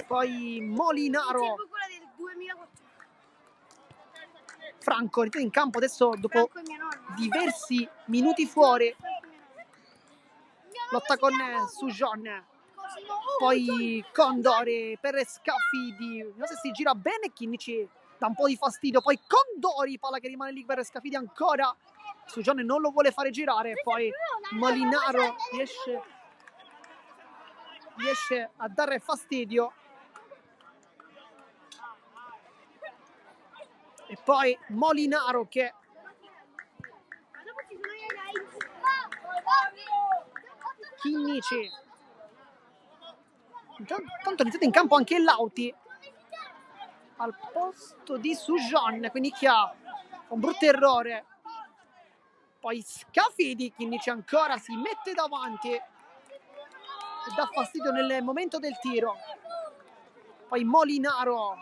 poi Molinaro, Franco ritorna in campo adesso dopo diversi minuti fuori, lotta con Sujan, poi Condori per Scafidi, non so se si gira bene, Chinnici dà un po' di fastidio, poi Condori, palla che rimane lì per Scafidi ancora, Sujan non lo vuole fare girare, poi Molinaro riesce a dare fastidio e poi Molinaro che Chinnici, intanto è iniziato in campo anche Lauti al posto di Sujan, quindi chi ha un brutto errore. Poi Scafidi, Chinnici ancora si mette davanti e dà fastidio nel momento del tiro. Poi Molinaro,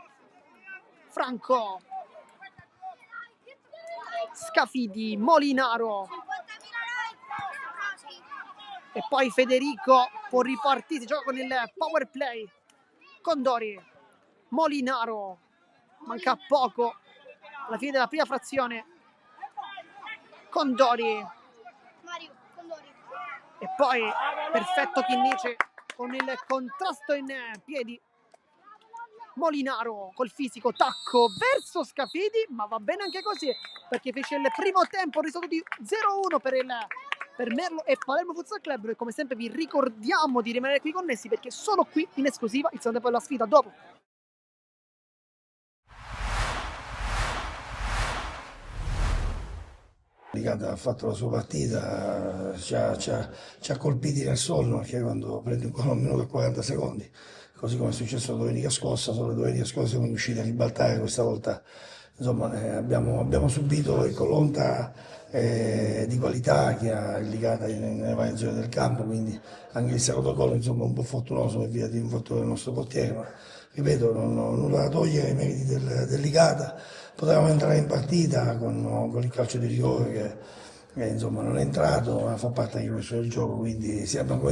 Franco, Scafidi, Molinaro e poi Federico può ripartire, si gioca con il power play. Condori, Molinaro, manca poco alla fine della prima frazione. Condori e poi perfetto Chinnici con il contrasto in piedi. Molinaro col fisico, tacco verso Scafidi, ma va bene anche così perché fece il primo tempo, un risultato di 0-1 per Merlo e Palermo Futsal Club. E come sempre vi ricordiamo di rimanere qui connessi perché solo qui in esclusiva il secondo tempo della sfida. Dopo ha fatto la sua partita, ci ha colpiti nel sonno perché quando prende ancora 1 minuto e 40 secondi, così come è successo la domenica scorsa, solo la domenica scorsa siamo riusciti a ribaltare, questa volta insomma, abbiamo subito l'onta di qualità che ha indicata nelle varie zone del campo, quindi anche il secondo gol insomma un po' fortunoso per via di un fattore del nostro portiere, ma ripeto, nulla da togliere ai meriti del Licata. Potevamo entrare in partita con il calcio di rigore che insomma non è entrato, ma fa parte anche questo del gioco, quindi siamo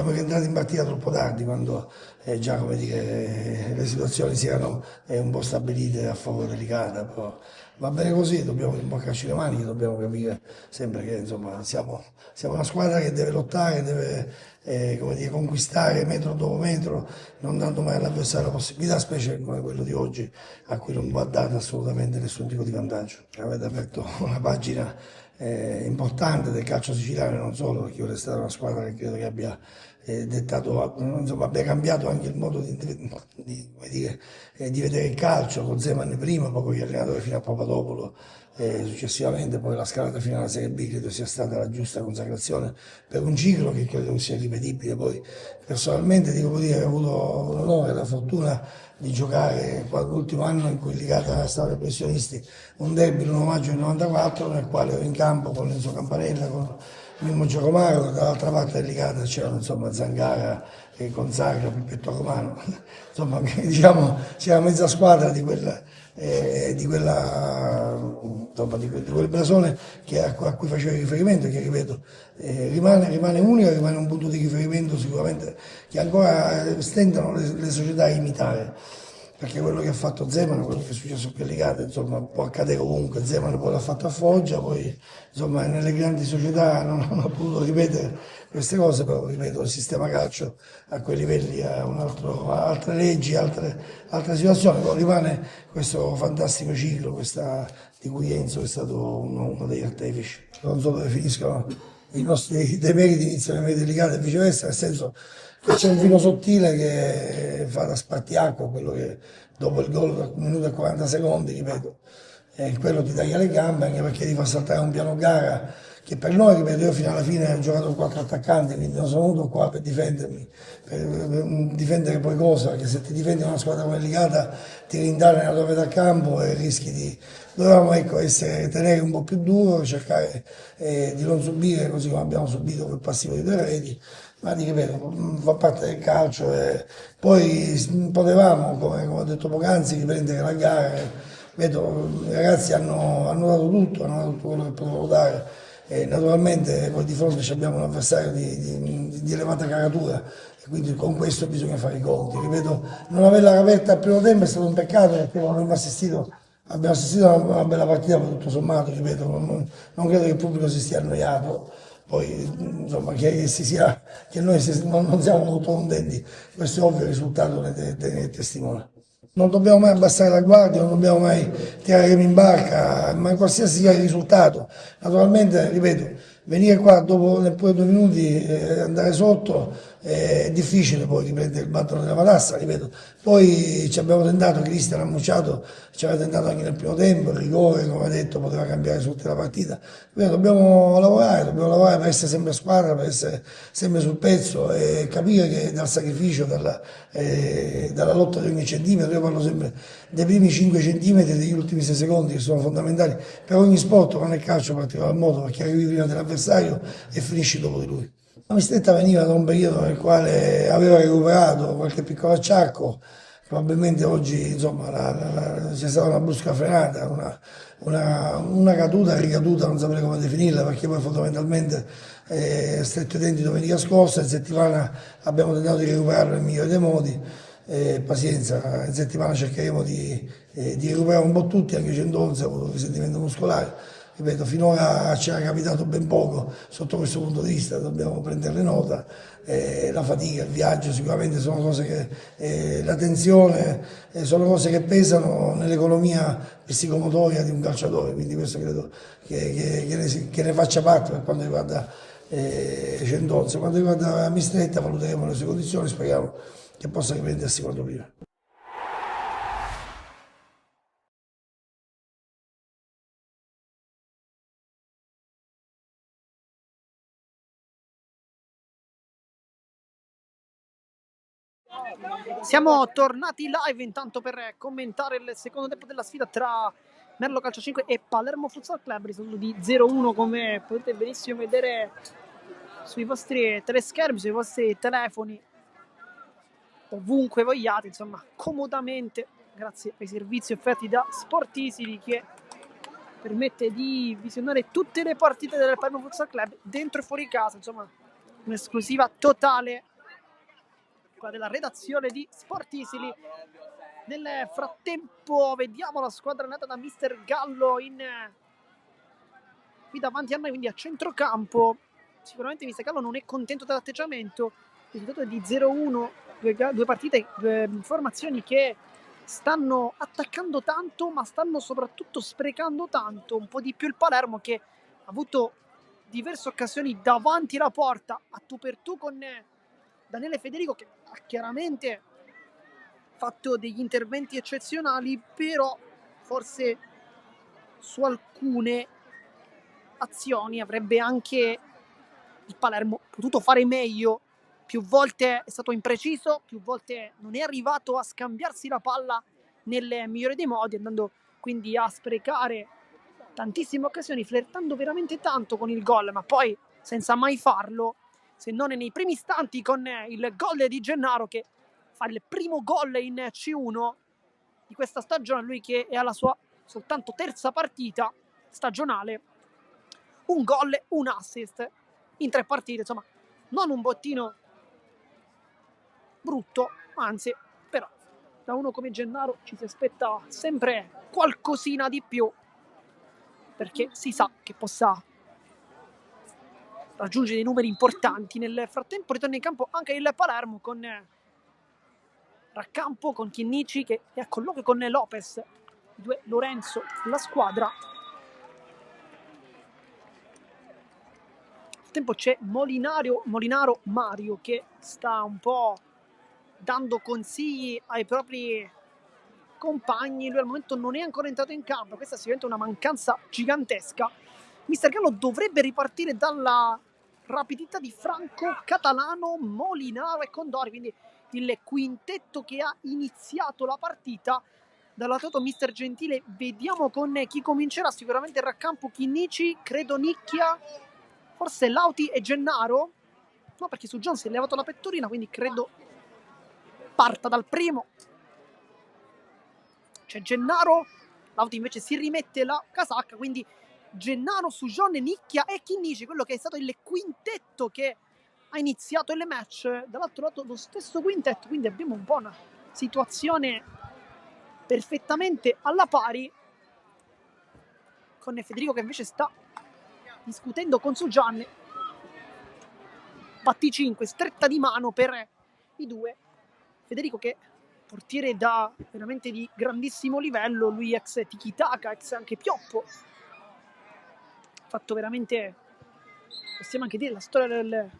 rientrati in partita troppo tardi quando già le situazioni si erano un po' stabilite a favore del Licata, però va bene così, dobbiamo imboccarci le maniche, dobbiamo capire sempre che insomma siamo una squadra che deve lottare, deve conquistare metro dopo metro, non dando mai all'avversario la possibilità, specie come quello di oggi, a cui non va dato assolutamente nessun tipo di vantaggio. Avete aperto una pagina importante del calcio siciliano, non solo, perché quella è stata una squadra che credo che abbia dettato, insomma, abbia cambiato anche il modo di vedere il calcio, con Zeman prima, poi con gli allenatori fino a Papadopoulos, successivamente poi la scalata fino alla Serie B credo sia stata la giusta consacrazione per un ciclo che credo sia irripetibile. Poi personalmente devo dire che ho avuto l'onore e la fortuna di giocare l'ultimo anno in cui il Licata stava ai professionisti un derby l'1 maggio del 94 nel quale ero in campo con Enzo Campanella, con Mimmo Giacomaro, dall'altra parte delicata c'erano insomma Zangara, Gonzaga, Pippetto Romano, insomma diciamo c'era mezza squadra di quel blasone a cui facevo riferimento, che ripeto rimane unica, rimane un punto di riferimento sicuramente che ancora stentano le società a imitare, perché quello che ha fatto Zeman, quello che è successo a Pellicata, insomma può accadere ovunque. Zeman poi l'ha fatto a Foggia, poi insomma nelle grandi società non ha potuto ripetere queste cose, però ripeto il sistema calcio a quei livelli ha altre leggi, altre situazioni, però rimane questo fantastico ciclo di cui Enzo è stato uno degli artefici. Non so dove finiscono i nostri demeriti, iniziano i meriti delicati e viceversa, nel senso che c'è un filo sottile che fa da spartiacque, quello che dopo il gol da 1 minuto e 40 secondi, ripeto, quello ti taglia le gambe, anche perché ti fa saltare un piano gara che per noi, ripeto, io fino alla fine ho giocato con 4 attaccanti, quindi non sono venuto qua per difendermi, per difendere poi cosa, perché se ti difendi una squadra come Ligata ti rintanano nella tua metà campo e rischi di... Dovevamo ecco, tenere un po' più duro, cercare di non subire così come abbiamo subito quel passivo di 2 reti, ma ti ripeto, fa parte del calcio e poi potevamo, come ho detto poc'anzi, riprendere la gara. Vedo, i ragazzi hanno dato tutto, hanno dato tutto quello che potevano dare. E naturalmente poi di fronte abbiamo un avversario di elevata caratura e quindi con questo bisogna fare i conti. Ripeto, non averla aperta al primo tempo è stato un peccato perché non abbiamo assistito a una bella partita, ma tutto sommato, ripeto, non credo che il pubblico si sia annoiato. Poi insomma che noi non siamo molto contenti, questo è ovvio, il risultato ne testimonia. Non dobbiamo mai abbassare la guardia, non dobbiamo mai tirare remi in barca, ma qualsiasi sia il risultato. Naturalmente, ripeto, venire qua dopo neppure 2 minuti andare sotto è difficile poi riprendere il battone della matassa, ripeto. Poi ci abbiamo tentato, Cristian ha mucciato, ci aveva tentato anche nel primo tempo, il rigore, come ha detto, poteva cambiare tutta la partita. Ripeto, dobbiamo lavorare per essere sempre a squadra, per essere sempre sul pezzo e capire che dal sacrificio, dalla lotta di ogni centimetro, io parlo sempre dei primi 5 centimetri e degli ultimi 6 secondi che sono fondamentali per ogni sport, ma nel calcio in particolar modo, perché arrivi prima dell'avversario e finisci dopo di lui. La Mistretta veniva da un periodo nel quale aveva recuperato qualche piccolo acciacco, probabilmente oggi insomma, c'è stata una brusca frenata, una caduta, ricaduta, non saprei come definirla, perché poi fondamentalmente stretto i denti domenica scorsa, in settimana abbiamo tentato di recuperarlo nel migliore dei modi, pazienza, in settimana cercheremo di recuperare un po' tutti, anche 111 ha avuto un risentimento muscolare. Ripeto, finora ci era capitato ben poco sotto questo punto di vista, dobbiamo prenderne nota. La fatica, il viaggio sicuramente sono cose la tensione, sono cose che pesano nell'economia psicomotoria di un calciatore, quindi questo credo che ne faccia parte per quanto riguarda Centozzo. Quanto riguarda Mistretta valuteremo le sue condizioni, speriamo che possa riprendersi quanto prima. Siamo tornati live intanto per commentare il secondo tempo della sfida tra Merlo Calcio 5 e Palermo Futsal Club, risultato di 0-1 come potete benissimo vedere sui vostri teleschermi, sui vostri telefoni, ovunque vogliate, insomma, comodamente, grazie ai servizi offerti da Sportisili che permette di visionare tutte le partite del Palermo Futsal Club dentro e fuori casa, insomma, un'esclusiva totale, quella della redazione di Sportisili. Nel frattempo vediamo la squadra nata da Mister Gallo qui davanti a noi, quindi a centrocampo. Sicuramente Mister Gallo non è contento dell'atteggiamento, il risultato è di 0-1, due partite, due formazioni che stanno attaccando tanto, ma stanno soprattutto sprecando tanto, un po' di più il Palermo, che ha avuto diverse occasioni davanti alla porta a tu per tu con Daniele Federico, che ha chiaramente fatto degli interventi eccezionali, però forse su alcune azioni avrebbe anche il Palermo potuto fare meglio. Più volte è stato impreciso, più volte non è arrivato a scambiarsi la palla nel migliore dei modi, andando quindi a sprecare tantissime occasioni, flirtando veramente tanto con il gol, ma poi senza mai farlo, se non nei primi istanti con il gol di Gennaro, che fa il primo gol in C1 di questa stagione, lui che è alla sua soltanto terza partita stagionale, un gol, un assist in 3 partite, insomma non un bottino brutto, anzi, però da uno come Gennaro ci si aspetta sempre qualcosina di più, perché si sa che possa raggiungere dei numeri importanti. Nel frattempo ritorna in campo anche il Palermo con Raccampo, con Chinnici che è a colloquio con Lopez, i due Lorenzo la squadra. Nel frattempo c'è Molinaro Mario che sta un po' dando consigli ai propri compagni. Lui al momento non è ancora entrato in campo, questa sicuramente è una mancanza gigantesca. Mister Gallo dovrebbe ripartire dalla rapidità di Franco, Catalano, Molinaro e Condori, quindi il quintetto che ha iniziato la partita. Dall'altro Mister Gentile, vediamo con chi comincerà. Sicuramente Raccampo, Chinnici, credo Nicchia, forse Lauti e Gennaro. No, perché su John si è levato la pettorina, quindi credo parta dal primo. C'è Gennaro, Lauti invece si rimette la casacca, quindi Gennaro, Sujon, Nicchia e Chinnici, quello che è stato il quintetto che ha iniziato il match. Dall'altro lato lo stesso quintetto, quindi abbiamo un po' una situazione perfettamente alla pari, con Federico che invece sta discutendo con Sujan. Batti 5, stretta di mano per i due. Federico che portiere da veramente di grandissimo livello, lui ex Tiki-Taka, ex anche Pioppo, fatto veramente, possiamo anche dire, la storia del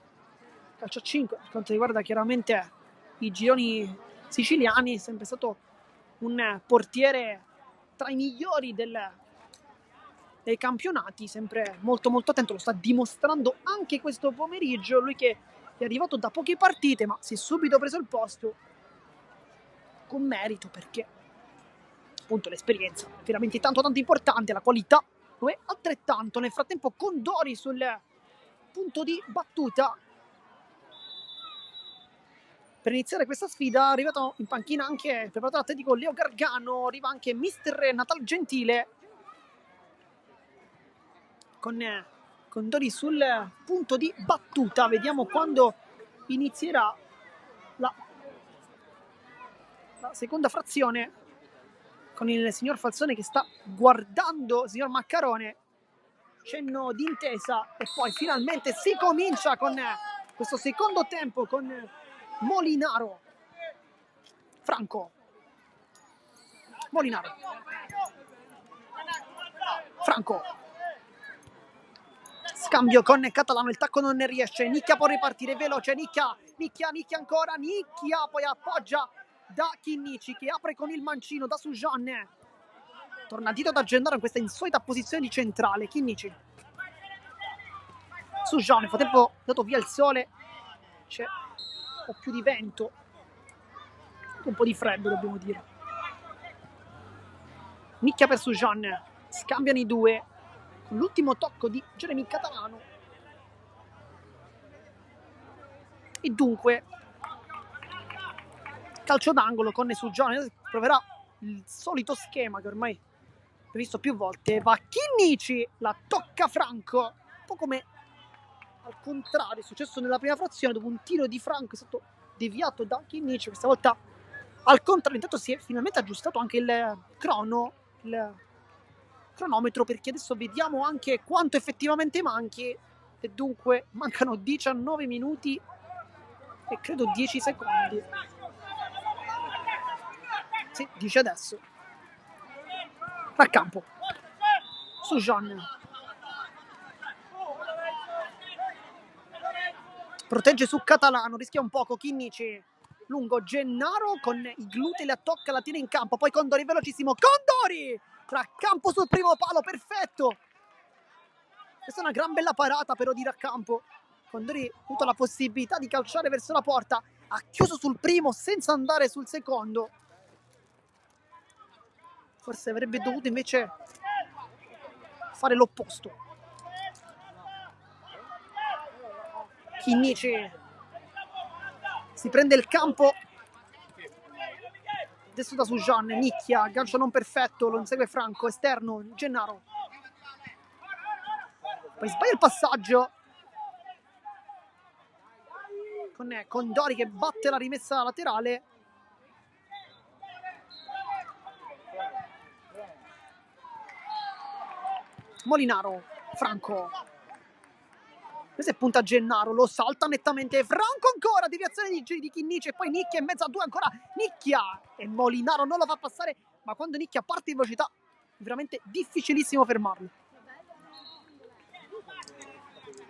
calcio a 5 per quanto riguarda chiaramente i gironi siciliani. È sempre stato un portiere tra i migliori dei campionati, sempre molto molto attento, lo sta dimostrando anche questo pomeriggio. Lui che è arrivato da poche partite ma si è subito preso il posto con merito, perché appunto l'esperienza è veramente tanto importante, la qualità lo è altrettanto. Nel frattempo Condori sul punto di battuta per iniziare questa sfida. È arrivato in panchina anche il preparatore atletico Leo Gargano, arriva anche Mister Natal Gentile con Condori sul punto di battuta. Vediamo quando inizierà la seconda frazione, con il signor Falzone che sta guardando il signor Maccarone, cenno d'intesa, e poi finalmente si comincia con questo secondo tempo con Molinaro, Franco, Molinaro, Franco, scambio con Catalano, il tacco non ne riesce, Nicchia può ripartire veloce, Nicchia ancora, Nicchia poi appoggia da Chinnici che apre con il mancino da Sujan, torna Tito da Gennaro in questa insolita posizione di centrale. Chinnici, Sujan, nel frattempo dato via il sole, c'è un po' più di vento, un po' di freddo dobbiamo dire. Nicchia per Sujan, scambiano i due con l'ultimo tocco di Jeremy Catalano, e dunque calcio d'angolo con Sujan. Proverà il solito schema che ormai ho visto più volte, va Chinnici, la tocca Franco, un po' come al contrario è successo nella prima frazione, dopo un tiro di Franco è stato deviato da Chinnici. Questa volta al contrario, intanto si è finalmente aggiustato anche il cronometro, perché adesso vediamo anche quanto effettivamente manchi, e dunque mancano 19 minuti e credo 10 secondi. Sì, dice adesso. Raccampo, Sujan, protegge su Catalano, rischia un poco Chinnici, lungo Gennaro con i glutei, la tocca, la tiene in campo, poi Condori velocissimo, Condori, Raccampo sul primo palo, perfetto. Questa è una gran bella parata però di Raccampo. Condori ha avuto la possibilità di calciare verso la porta, ha chiuso sul primo senza andare sul secondo. Forse avrebbe dovuto invece fare l'opposto. Chinnici si prende il campo adesso da Sujan, nicchia, gancio non perfetto, lo insegue Franco, esterno, Gennaro, poi sbaglia il passaggio con Dori che batte la rimessa laterale. Molinaro, Franco, questo è punta Gennaro, lo salta nettamente Franco, ancora deviazione di Chinnici e poi Nicchia in mezzo a due, ancora Nicchia e Molinaro non lo fa passare, ma quando Nicchia parte in velocità è veramente difficilissimo fermarlo.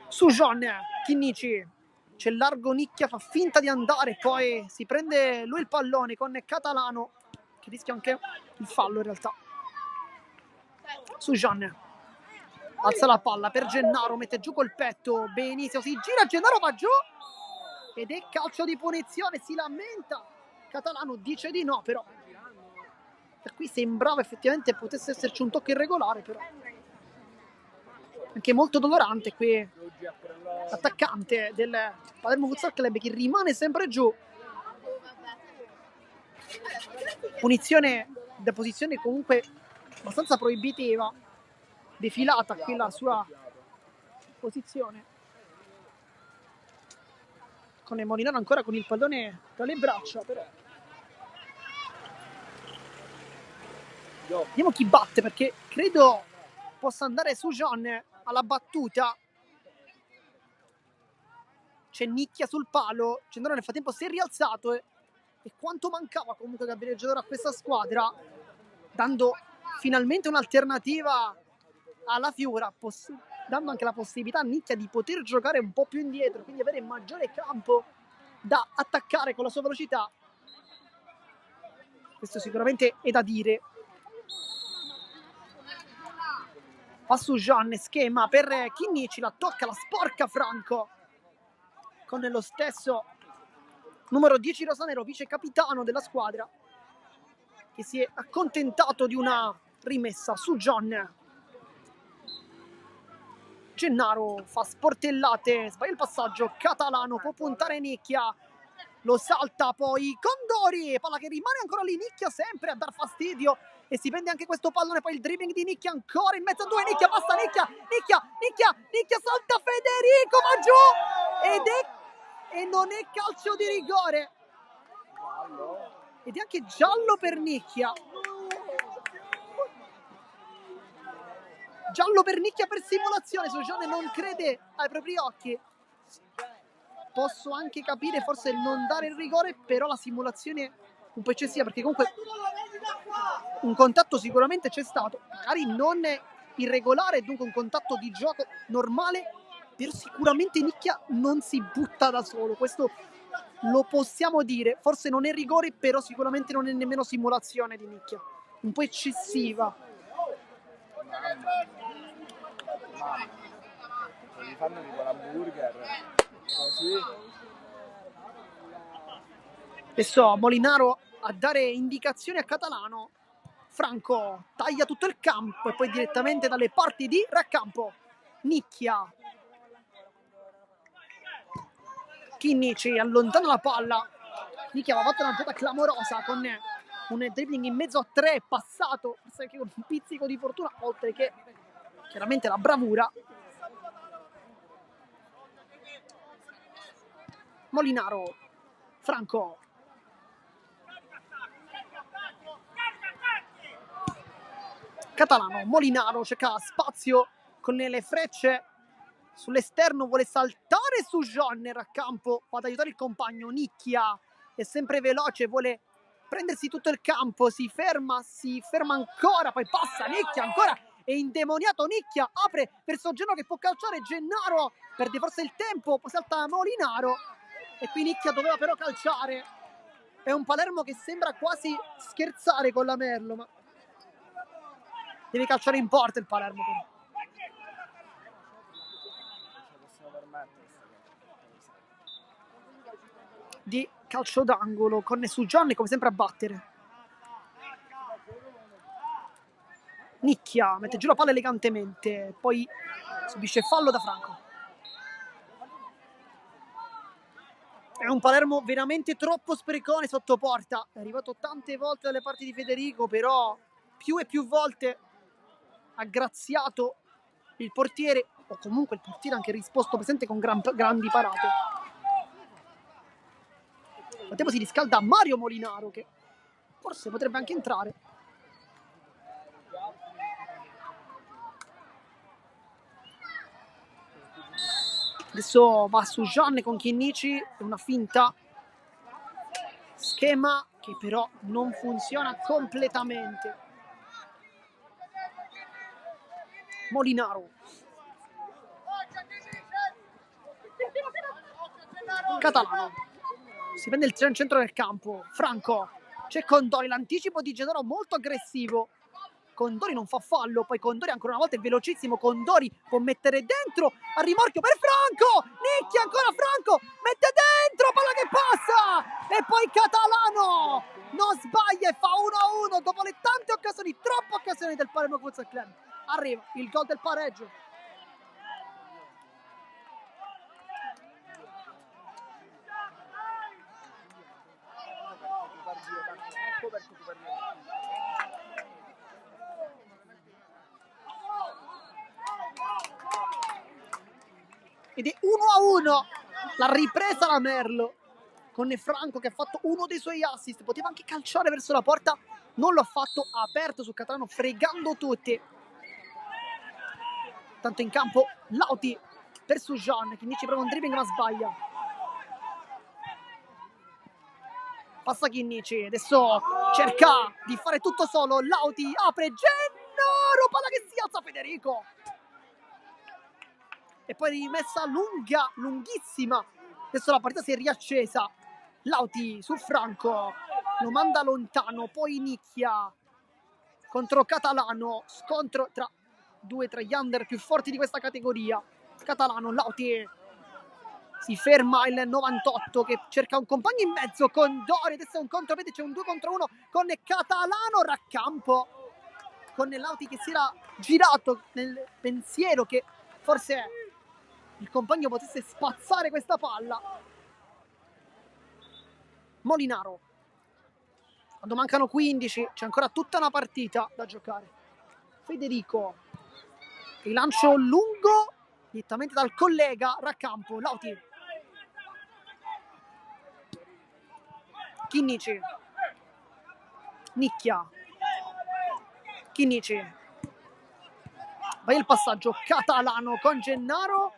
Sujan, Chinnici, c'è largo, Nicchia fa finta di andare, poi si prende lui il pallone con Catalano che rischia anche il fallo in realtà. Sujan alza la palla per Gennaro, mette giù col petto, benissimo, si gira, Gennaro va giù ed è calcio di punizione, si lamenta Catalano, dice di no, però per qui sembrava effettivamente potesse esserci un tocco irregolare, però anche molto dolorante qui l'attaccante del Palermo Futsal Club che rimane sempre giù. Punizione da posizione comunque abbastanza proibitiva, defilata qui la sua posizione con Molinaro ancora con il pallone tra le braccia, però vediamo chi batte perché credo possa andare Sujan alla battuta. C'è Nicchia sul palo, Gennaro nel frattempo si è rialzato e quanto mancava comunque Gabriele Gennaro a questa squadra, dando finalmente un'alternativa alla Fiora, dando anche la possibilità a Nicchia di poter giocare un po' più indietro, quindi avere maggiore campo da attaccare con la sua velocità. Questo sicuramente è da dire. Fa Sujan, schema per Chinnici, la tocca, la sporca Franco con lo stesso numero 10 rosanero, vice capitano della squadra, che si è accontentato di una rimessa. Sujan, Gennaro fa sportellate, sbaglia il passaggio, Catalano può puntare Nicchia, lo salta poi Condori, palla che rimane ancora lì, Nicchia sempre a dar fastidio e si prende anche questo pallone, poi il dribbling di Nicchia ancora in mezzo a due, Nicchia passa, Nicchia salta Federico, va giù e non è calcio di rigore ed è anche giallo per Nicchia. Giallo per Nicchia per simulazione, Sujan non crede ai propri occhi. Posso anche capire forse il non dare il rigore, però la simulazione è un po' eccessiva perché comunque un contatto sicuramente c'è stato, magari non irregolare, dunque un contatto di gioco normale, però sicuramente Nicchia non si butta da solo, questo lo possiamo dire, forse non è rigore, però sicuramente non è nemmeno simulazione di Nicchia, un po' eccessiva. Li fanno tipo l'hamburger così. Adesso Molinaro a dare indicazioni a Catalano. Franco taglia tutto il campo e poi direttamente dalle parti di raccampo. Nicchia, Chinnici allontana la palla. Nicchia aveva fatto una giocata clamorosa con un dribbling in mezzo a tre, passato, forse anche con un pizzico di fortuna, oltre che chiaramente la bravura. Molinaro, Franco, Catalano, Molinaro cerca spazio con le frecce sull'esterno, vuole saltare su John nel raccampo, va ad aiutare il compagno. Nicchia è sempre veloce, vuole prendersi tutto il campo, si ferma ancora, poi passa Nicchia ancora, è indemoniato Nicchia, apre verso Gennaro che può calciare, Gennaro perde forse il tempo, poi salta Molinaro e qui Nicchia doveva però calciare. È un Palermo che sembra quasi scherzare con la Merlo, ma deve calciare in porta il Palermo però. Di calcio d'angolo con Sujan come sempre a battere. Nicchia mette giù la palla elegantemente, poi subisce fallo da Franco. È un Palermo veramente troppo sprecone sotto porta. È arrivato tante volte dalle parti di Federico, però più e più volte ha graziato il portiere, o comunque il portiere ha anche risposto presente con grandi parate. Nel tempo si riscalda Mario Molinaro, che forse potrebbe anche entrare. Adesso va su Gianne con Chinnici, è una finta. Schema che però non funziona completamente. Molinaro. Catalano. Si prende il centro del campo. Franco. C'è Condori, l'anticipo di Gennaro molto aggressivo. Condori non fa fallo, poi Condori ancora una volta è velocissimo. Condori può mettere dentro, a rimorchio per Franco. Nicchia ancora Franco, mette dentro, palla che passa. E poi Catalano non sbaglia e fa 1-1 dopo le tante occasioni, troppe occasioni del Palermo Futsal Club. Arriva il gol del pareggio. Ed è 1-1, la ripresa la Merlo con Franco che ha fatto uno dei suoi assist, poteva anche calciare verso la porta, non l'ha fatto, ha aperto su Catalano fregando tutti. Tanto in campo Lauti per Sujan, che invece prova un dribbling ma sbaglia. Passa Chinnici, adesso cerca di fare tutto solo, Lauti apre, Gennaro, palla che si alza Federico. E poi rimessa lunga, lunghissima. Adesso la partita si è riaccesa. Lauti su Franco, lo manda lontano, poi Nicchia contro Catalano, scontro tra gli under più forti di questa categoria. Catalano, Lauti si ferma il 98 che cerca un compagno in mezzo con Dori, adesso è un contropiede, c'è un 2 contro 1 con Catalano, raccampo con Lauti che si era girato nel pensiero che forse il compagno potesse spazzare questa palla. Molinaro, quando mancano 15 c'è ancora tutta una partita da giocare. Federico, il lancio lungo direttamente dal collega, raccampo, Lauti, Chinnici, Nicchia, Chinnici, vai il passaggio, Catalano con Gennaro,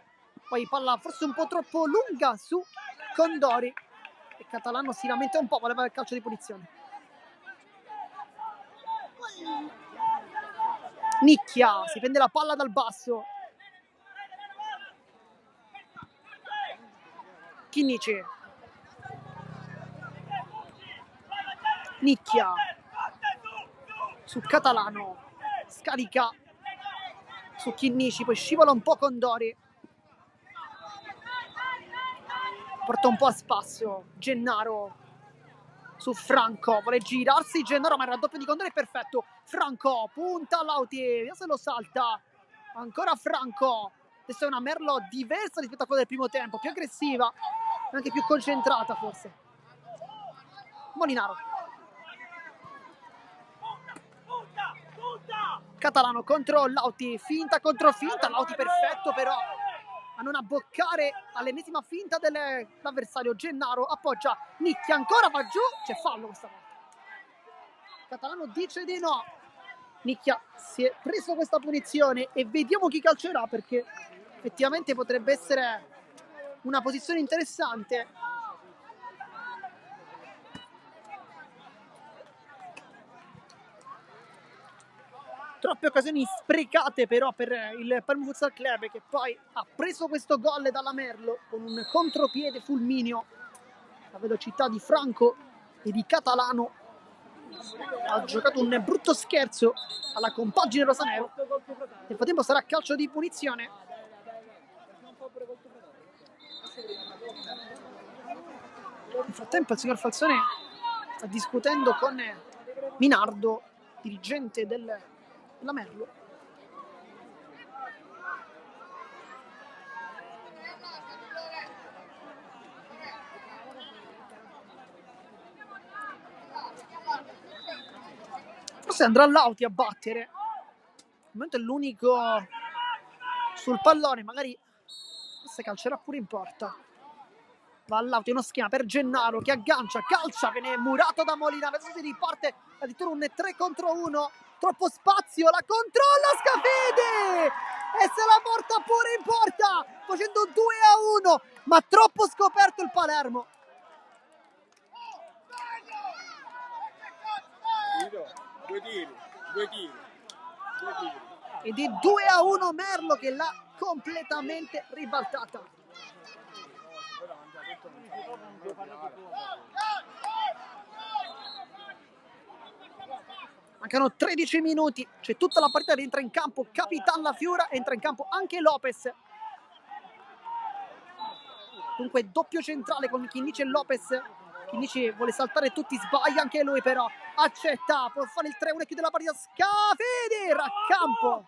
poi palla forse un po' troppo lunga su Condori e Catalano si lamenta un po', voleva il calcio di punizione. Nicchia si prende la palla dal basso, Chinnici, Nicchia su Catalano, scarica su Chinnici, poi scivola un po' Condori, porta un po' a spasso Gennaro su Franco, vuole girarsi Gennaro ma il raddoppio di Condori è perfetto. Franco punta Lauti, vediamo se lo salta, ancora Franco. Adesso è una Merlo diversa rispetto a quella del primo tempo, più aggressiva, anche più concentrata forse. Molinaro, Catalano contro Lauti, finta contro finta, Lauti perfetto però a non abboccare all'ennesima finta dell'avversario. Gennaro appoggia Nicchia, ancora va giù, c'è fallo questa volta. Catalano dice di no, Nicchia si è preso questa punizione e vediamo chi calcerà, perché effettivamente potrebbe essere una posizione interessante. Troppe occasioni sprecate però per il Palermo Futsal Club, che poi ha preso questo gol dalla Merlo con un contropiede fulmineo. La velocità di Franco e di Catalano ha giocato un brutto scherzo alla compagine rosanero. Nel frattempo sarà calcio di punizione. Nel frattempo il signor Falzone sta discutendo con Minardo, dirigente della Merlo. Forse andrà Lauti a battere. Al momento è l'unico sul pallone, magari forse calcerà pure in porta. Va Lauti, uno schema per Gennaro che aggancia, calcia, viene murato da Molinaro, adesso si riparte addirittura un 3 contro 1, troppo spazio, la controlla Scafidi e se la porta pure in porta facendo 2-1, ma troppo scoperto il Palermo. Due tiri. Ed è 2-1 Merlo che l'ha completamente ribaltata. Mancano 13 minuti, c'è tutta la partita, rientra in campo Capitan Lafiura, entra in campo anche Lopez. Dunque doppio centrale con Chinnici e Lopez. Chinnici vuole saltare tutti, sbaglia anche lui però, accetta, può fare il 3-1 e chiude la partita. Scafidi, raccampo.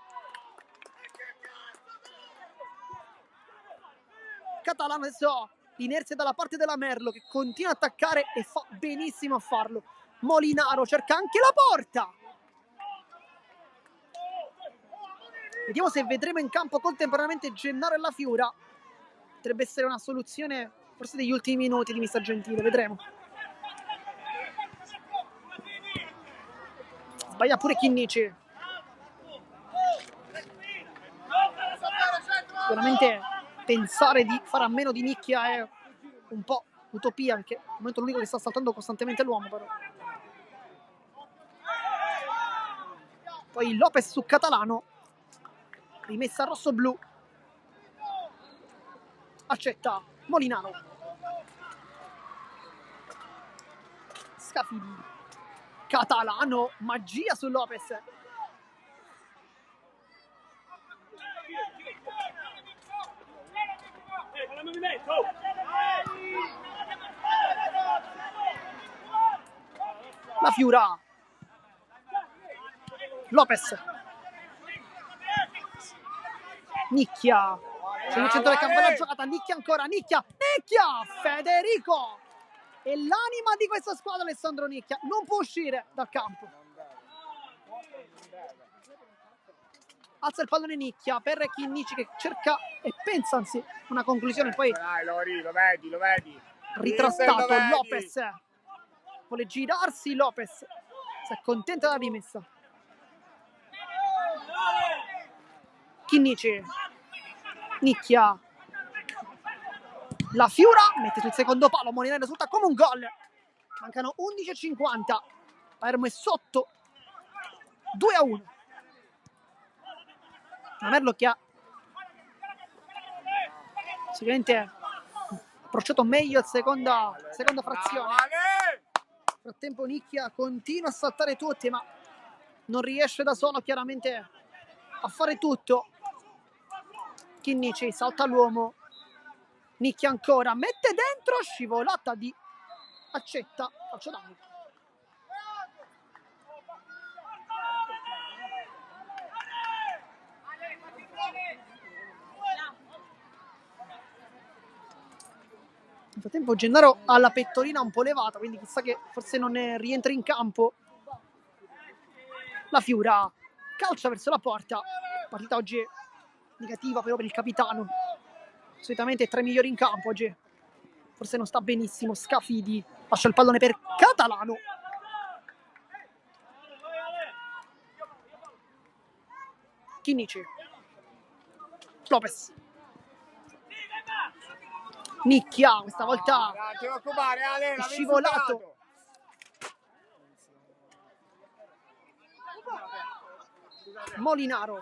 Catalano adesso l'inerzia dalla parte della Merlo che continua a attaccare e fa benissimo a farlo. Molinaro cerca anche la porta. Vediamo se vedremo in campo contemporaneamente Gennaro e Lafiura. Potrebbe essere una soluzione forse degli ultimi minuti di Mister Gentile, vedremo. Sbaglia pure Chinnici. Sicuramente pensare di fare a meno di Nicchia è un po' utopia, perché al momento è l'unico che sta saltando costantemente l'uomo però. Poi Lopez su Catalano, rimessa rosso-blu, accetta Molinaro, Scafidi, Catalano, magia su Lopez. Lafiura, Lopez, Nicchia, c'è il centro del campo della giocata, Nicchia ancora, Nicchia, Federico è l'anima di questa squadra. Alessandro Nicchia non può uscire dal campo, alza il pallone Nicchia per Chinnici che cerca e pensa anzi una conclusione, poi Lo vedi. ritrattato Lopez, vuole girarsi Lopez, si accontenta della rimessa. Chinnici, Nicchia, Lafiura mette sul secondo palo, Molinaro risulta come un gol. Mancano 11:50, Palermo è sotto 2-1. Merlo che ha sicuramente approcciato meglio il seconda frazione. Nel frattempo Nicchia continua a saltare tutti, ma non riesce da solo chiaramente a fare tutto. Chinnici salta l'uomo, Nicchia ancora, mette dentro, scivolata di accetta, calcio d'angolo. Nel frattempo Gennaro ha la pettorina un po' levata, quindi chissà che forse non rientra in campo. Lafiura calcia verso la porta, partita oggi negativa però per il capitano, solitamente tra i migliori in campo oggi forse non sta benissimo. Scafidi lascia il pallone per Catalano, Chinnici, Lopez, Nicchia questa volta è scivolato, Molinaro,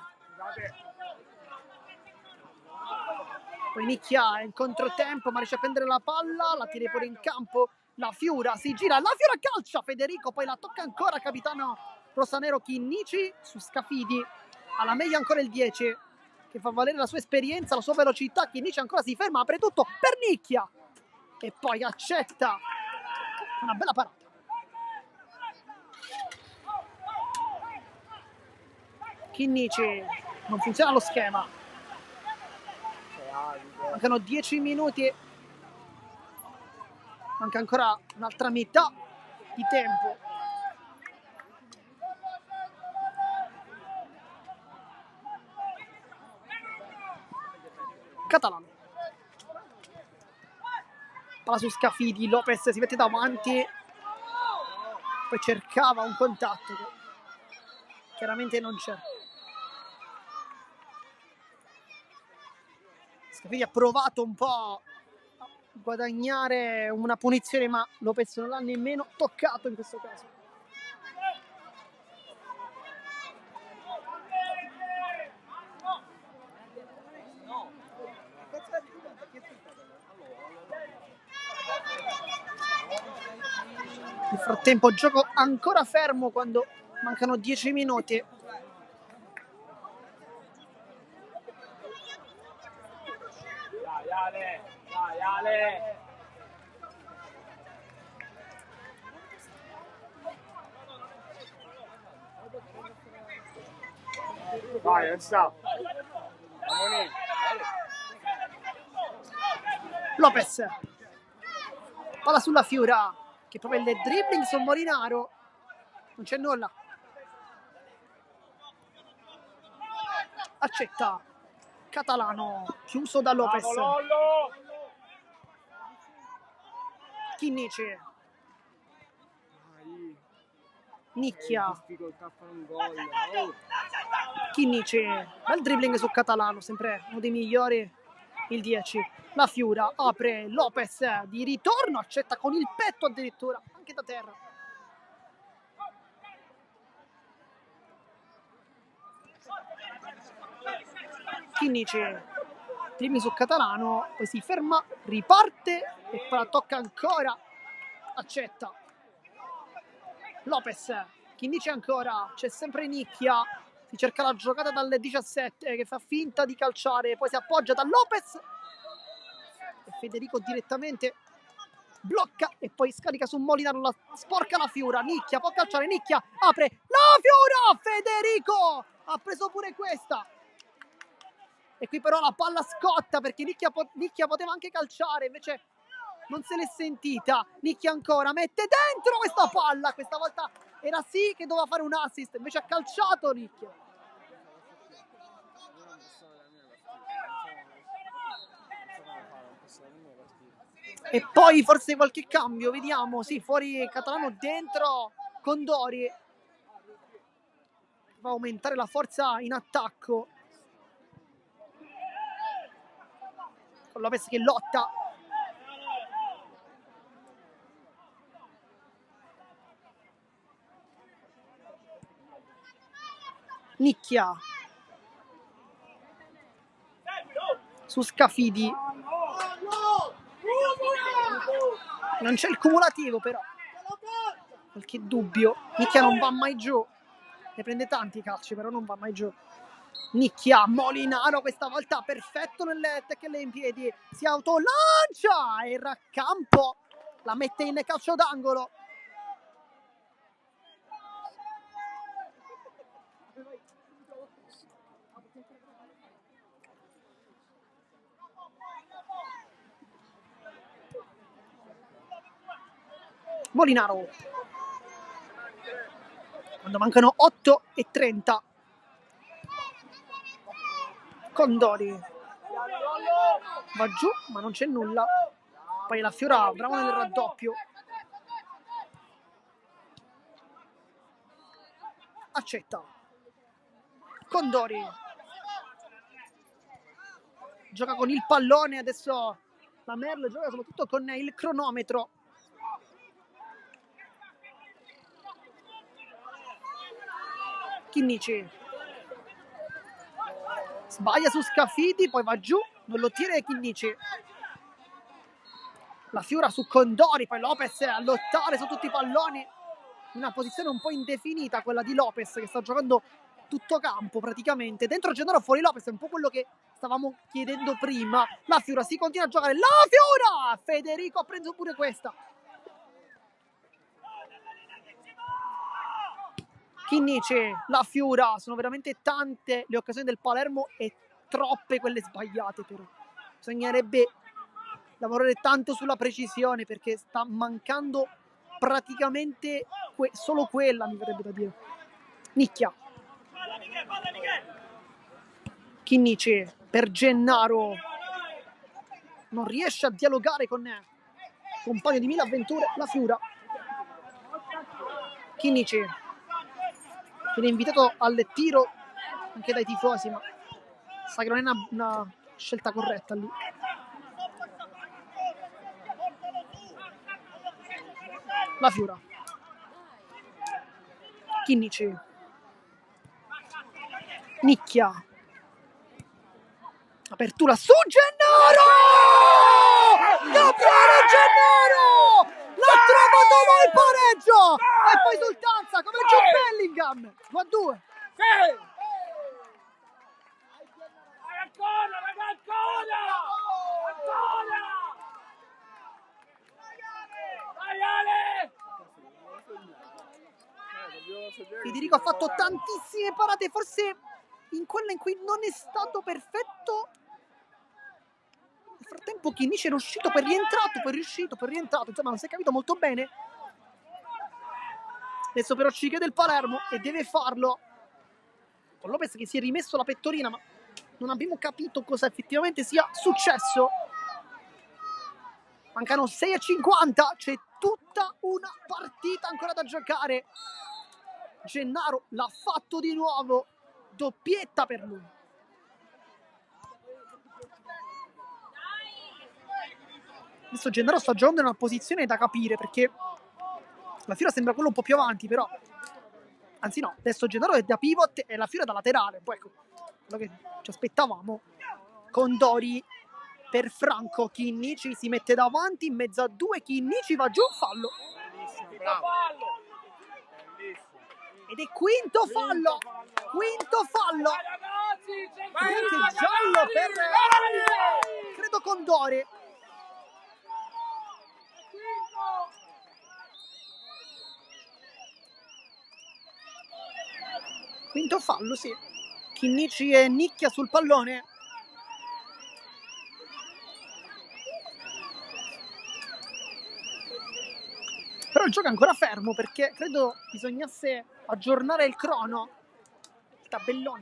poi Nicchia è in controtempo ma riesce a prendere la palla, la tira pure in campo. Lafiura si gira, Lafiura calcia, Federico poi la tocca ancora capitano rosanero. Chinnici su Scafidi, alla meglio ancora il 10 che fa valere la sua esperienza, la sua velocità. Chinnici ancora si ferma, apre tutto per Nicchia e poi accetta una bella parata. Chinnici, non funziona lo schema, mancano 10 minuti, manca ancora un'altra metà di tempo. Catalano. Palla su Scafidi, Lopez si mette davanti, poi cercava un contatto che chiaramente non c'è. Scafidi ha provato un po' a guadagnare una punizione, ma Lopez non l'ha nemmeno toccato in questo caso. Nel frattempo gioco ancora fermo quando mancano 10 minuti. Dai Ale! Vai, non sta! Lopez, palla sulla Fiura, che proprio il dribbling su Molinaro, non c'è nulla. Accetta Catalano, chiuso da Lopez. Chinnici, Nicchia, Chinnici, bel dribbling su Catalano, sempre uno dei migliori, il 10. La Fiura apre, Lopez di ritorno, accetta con il petto addirittura, anche da terra. Chinnici, primi su Catalano, poi si ferma, riparte e poi la tocca ancora, accetta. Lopez, Chinnici ancora, c'è sempre Nicchia, si cerca la giocata dalle 17 che fa finta di calciare, poi si appoggia da Lopez e Federico direttamente blocca e poi scarica su Molinaro, la sporca la Fiura. Nicchia può calciare, Nicchia apre, la Fiura, Federico ha preso pure questa. E qui però la palla scotta perché Nicchia poteva anche calciare, invece non se l'è sentita. Nicchia ancora mette dentro questa palla, questa volta era sì che doveva fare un assist, invece ha calciato Nicchia. E poi forse qualche cambio, vediamo, sì, fuori Catalano, dentro Condori, va a aumentare la forza in attacco. Con Lopez che lotta. Nicchia su Scafidi, non c'è il cumulativo però, qualche dubbio. Nicchia non va mai giù, ne prende tanti i calci però non va mai giù. Nicchia, Molinaro questa volta perfetto nel tackle in piedi, si autolancia e il raccampo la mette in calcio d'angolo. Molinaro, quando mancano 8:30, Condori va giù ma non c'è nulla, poi la Fiora bravo nel raddoppio, accetta. Condori gioca con il pallone, adesso la Merlo gioca soprattutto con il cronometro. Chinnici sbaglia su Scafidi, poi va giù, non lo tira Chinnici. La Fiora su Condori, poi Lopez a lottare su tutti i palloni, una posizione un po' indefinita quella di Lopez che sta giocando tutto campo praticamente, dentro Gennaro, fuori Lopez, è un po' quello che stavamo chiedendo prima. La Fiora si continua a giocare, la Fiora, Federico ha preso pure questa. Chinnici, la Fiora, sono veramente tante le occasioni del Palermo e troppe quelle sbagliate però. Bisognerebbe lavorare tanto sulla precisione perché sta mancando praticamente solo quella, mi verrebbe da dire. Nicchia. Chinnici per Gennaro, non riesce a dialogare con compagno di mille avventure, la Fiura. Chinnici viene invitato al tiro anche dai tifosi, ma sa che non è una scelta corretta lì. La Fiura. Chinnici. Nicchia. Apertura su Gennaro! Gabriele Gennaro! L'ha trovato il pareggio! E poi esultanza come Jude Bellingham! 2-2. Federico ha fatto tantissime parate, forse in quella in cui non è stato perfetto. Nel frattempo Chinnici è uscito, poi è rientrato, insomma non si è capito molto bene. Adesso però ci chiede il Palermo e deve farlo. Con Lopez che si è rimesso la pettorina, ma non abbiamo capito cosa effettivamente sia successo. Mancano 6:50, c'è tutta una partita ancora da giocare. Gennaro l'ha fatto di nuovo, doppietta per lui. Adesso Gennaro sta giocando in una posizione da capire, perché la Fiora sembra quello un po' più avanti, però anzi no, adesso Gennaro è da pivot e la Fiora da laterale. Poi ecco, quello che ci aspettavamo. Condori per Franco, Chinnici si mette davanti in mezzo a due, Chinnici va giù, fallo. Ed è quinto fallo. Anche giallo per credo Condori. Quinto fallo, sì. Chinnici e Nicchia sul pallone. Però il gioco è ancora fermo, perché credo bisognasse aggiornare il crono. Il tabellone,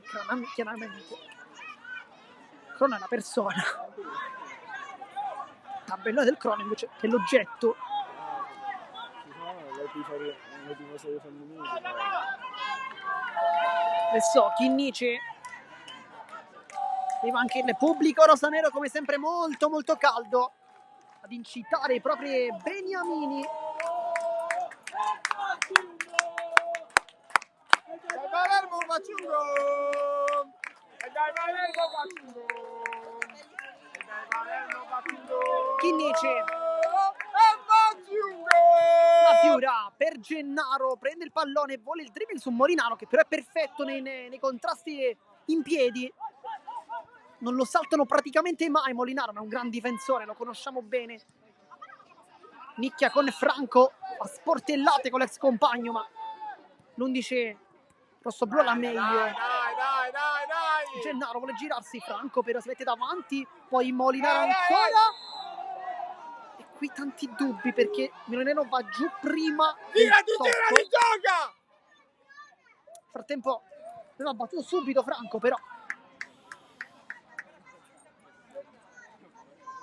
chiaramente. Il crono è una persona. Il tabellone del crono invece è l'oggetto. Adesso Chinnici. Arriva anche il pubblico rosanero, come sempre molto molto caldo, ad incitare i propri beniamini. Dai Palermo faccio un gol! E dai Palermo faccio un gol! Chinnici. E faccio un gol! La Fiura per Gennaro, prende il pallone, vuole il dribbling su Molinaro, che però è perfetto nei contrasti in piedi. Non lo saltano praticamente mai Molinaro, ma è un gran difensore, lo conosciamo bene. Nicchia con Franco, a sportellate con l'ex compagno, ma l'11 rossoblu la meglio. Dai! Gennaro vuole girarsi, Franco però si mette davanti, poi Molinaro ancora. E qui tanti dubbi, perché Molinaro va giù prima. Tirati, gioca! Nel frattempo aveva battuto subito Franco, però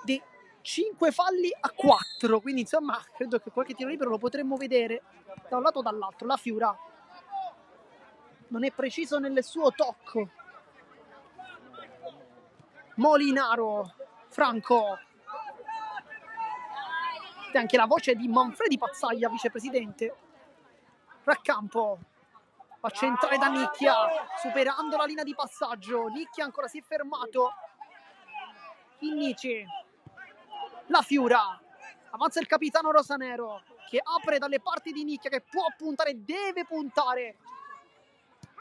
di 5 falli a 4, quindi insomma credo che qualche tiro libero lo potremmo vedere da un lato o dall'altro. La Fiura non è preciso nel suo tocco. Molinaro, Franco. E anche la voce di Manfredi Pazzaglia, vicepresidente. Raccampo va a centrare da Nicchia, superando la linea di passaggio. Nicchia ancora si è fermato. Chinnici. La Fiura. Avanza il capitano rosanero, che apre dalle parti di Nicchia, che può puntare, deve puntare.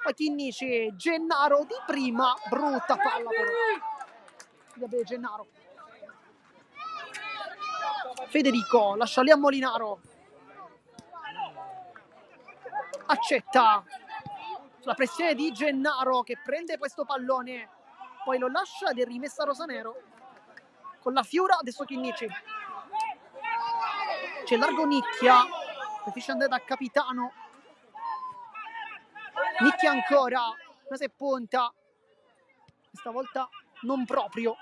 Poi Chinnici, Gennaro di prima, brutta palla però. Vabbè, Gennaro. Federico, lascia lì a Molinaro. Accetta la pressione di Gennaro, che prende questo pallone, poi lo lascia ed è rimessa a rosanero. Con la Fiura, adesso Chinnici. C'è largo Nicchia, preferisce andare da capitano. Nicchia ancora, ma se punta, questa volta non proprio.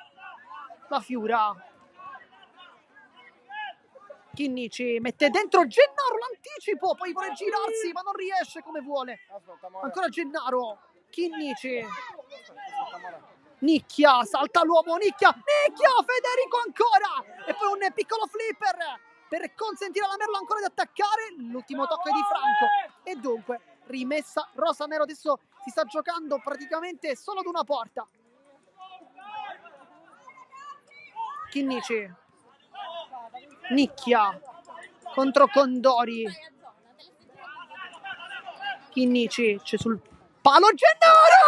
La Fiura Chinnici mette dentro Gennaro, l'anticipo, poi vuole girarsi ma non riesce come vuole. Ancora Gennaro, Chinnici, Nicchia, salta l'uomo, Nicchia, Federico ancora, e poi un piccolo flipper per consentire alla Merlo ancora di attaccare. L'ultimo tocco è di Franco e dunque rimessa rosa-nero. Adesso si sta giocando praticamente solo ad una porta. Chinnici, Nicchia contro Condori, Chinnici, c'è sul palo Gennaro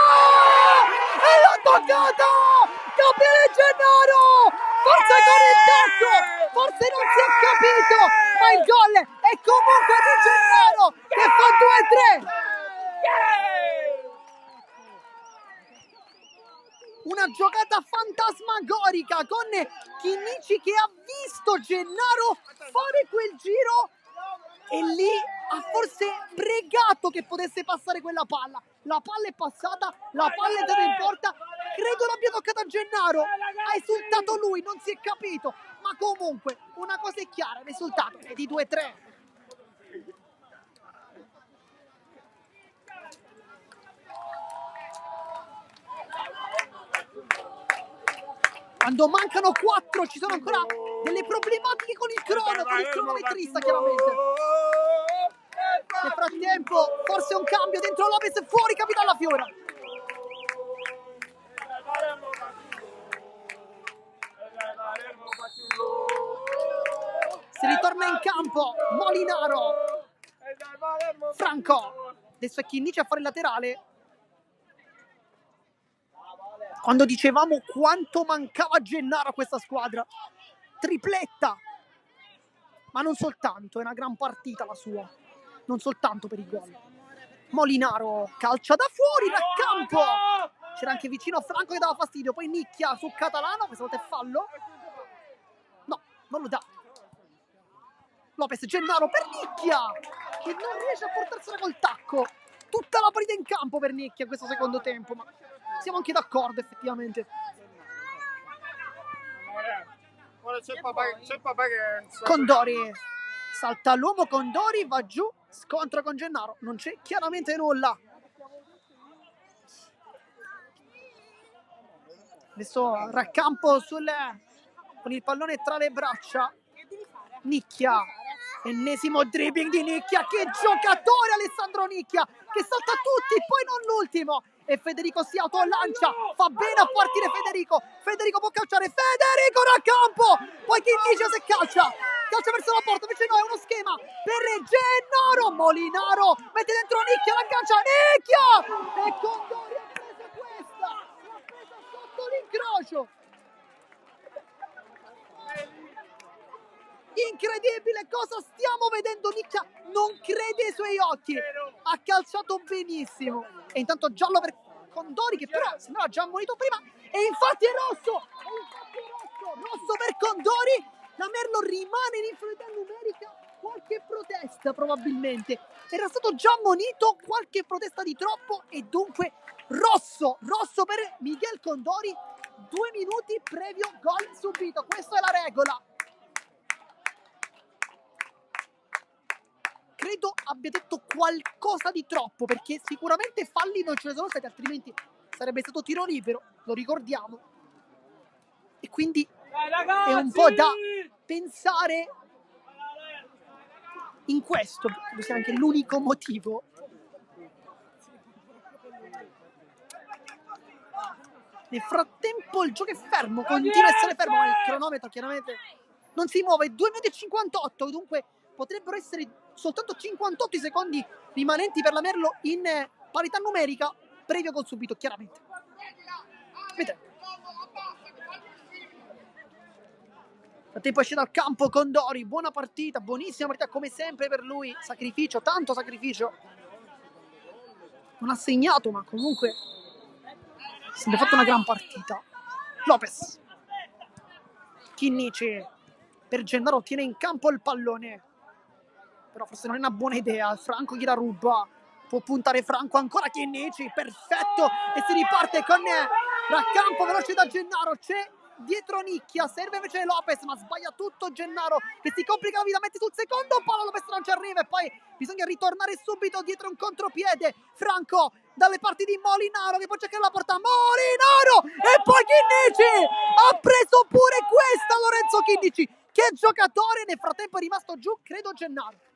e l'ha toccato Gabriele Gennaro, forse con il tacco, forse non si è capito, ma il gol è comunque di Gennaro che fa 2-3. Una giocata fantasmagorica con Chinnici che ha visto Gennaro fare quel giro e lì ha forse pregato che potesse passare quella palla. La palla è passata, la palla è andata in porta, credo l'abbia toccata Gennaro, ha esultato lui, non si è capito, ma comunque una cosa è chiara, il risultato è di 2-3. Quando mancano 4 ci sono ancora delle problematiche con il cronometrista chiaramente. Nel frattempo forse un cambio dentro Lopez, fuori capitano la Fiora. Si ritorna in campo Molinaro, Franco, adesso è Chinnici a fare il laterale. Quando dicevamo quanto mancava Gennaro a questa squadra, tripletta, ma non soltanto, è una gran partita la sua, non soltanto per i gol. Molinaro calcia da fuori dal campo, c'era anche vicino Franco che dava fastidio, poi nicchia su Catalano, questa volta è fallo, no, non lo dà. Lopez, Gennaro per Nicchia che non riesce a portarsela col tacco, tutta la partita in campo per Nicchia in questo secondo tempo, ma siamo anche d'accordo effettivamente. Condori salta l'uomo, Condori va giù, scontro con Gennaro, non c'è chiaramente nulla. Adesso raccampo con il pallone tra le braccia. Nicchia, ennesimo dribbling di Nicchia, che giocatore Alessandro Nicchia, che salta tutti, poi non l'ultimo, e Federico si autolancia, fa bene a partire Federico può calciare, Federico da campo, poi Chinnici se calcia verso la porta, invece no, è uno schema per Gennaro, Molinaro mette dentro Nicchia, l'aggancia Nicchia, e Condori ha preso questa, l'ha presa sotto l'incrocio. Incredibile, cosa stiamo vedendo? Nicchia non crede ai suoi occhi, ha calciato benissimo, e intanto giallo per Condori che però sembrava già ammonito prima, e infatti è rosso per Condori. La Merlo rimane in inferiorità numerica, qualche protesta probabilmente, era stato già ammonito, qualche protesta di troppo, e dunque rosso per Miguel Condori, 2 minuti previo gol subito, questa è la regola. Credo abbia detto qualcosa di troppo, perché sicuramente falli non ce ne sono stati, altrimenti sarebbe stato tiro libero, lo ricordiamo, e quindi è un po' da pensare in questo, credo sia anche l'unico motivo. Nel frattempo il gioco è fermo, continua a essere fermo, ma il cronometro chiaramente non si muove, 2 minuti e 58, dunque potrebbero essere soltanto 58 i secondi rimanenti per la Merlo in parità numerica, previo gol subito, chiaramente. Vedremo. Frattempo esce dal campo Condori, buona partita, buonissima partita come sempre per lui, sacrificio, tanto sacrificio. Non ha segnato, ma comunque si è fatto una gran partita. Lopez, Chinnici per Gennaro, tiene in campo il pallone, però forse non è una buona idea, Franco gliela ruba, può puntare Franco, ancora Chinnici, perfetto, e si riparte con raccampo veloce da Gennaro, c'è dietro Nicchia, serve invece Lopez, ma sbaglia tutto Gennaro, che si complica la vita, mette sul secondo palo, Lopez non ci arriva e poi bisogna ritornare subito dietro un contropiede. Franco dalle parti di Molinaro, che poi cerca la porta, Molinaro, e poi Chinnici ha preso pure questa Lorenzo Chinnici, che giocatore. Nel frattempo è rimasto giù, credo, Gennaro.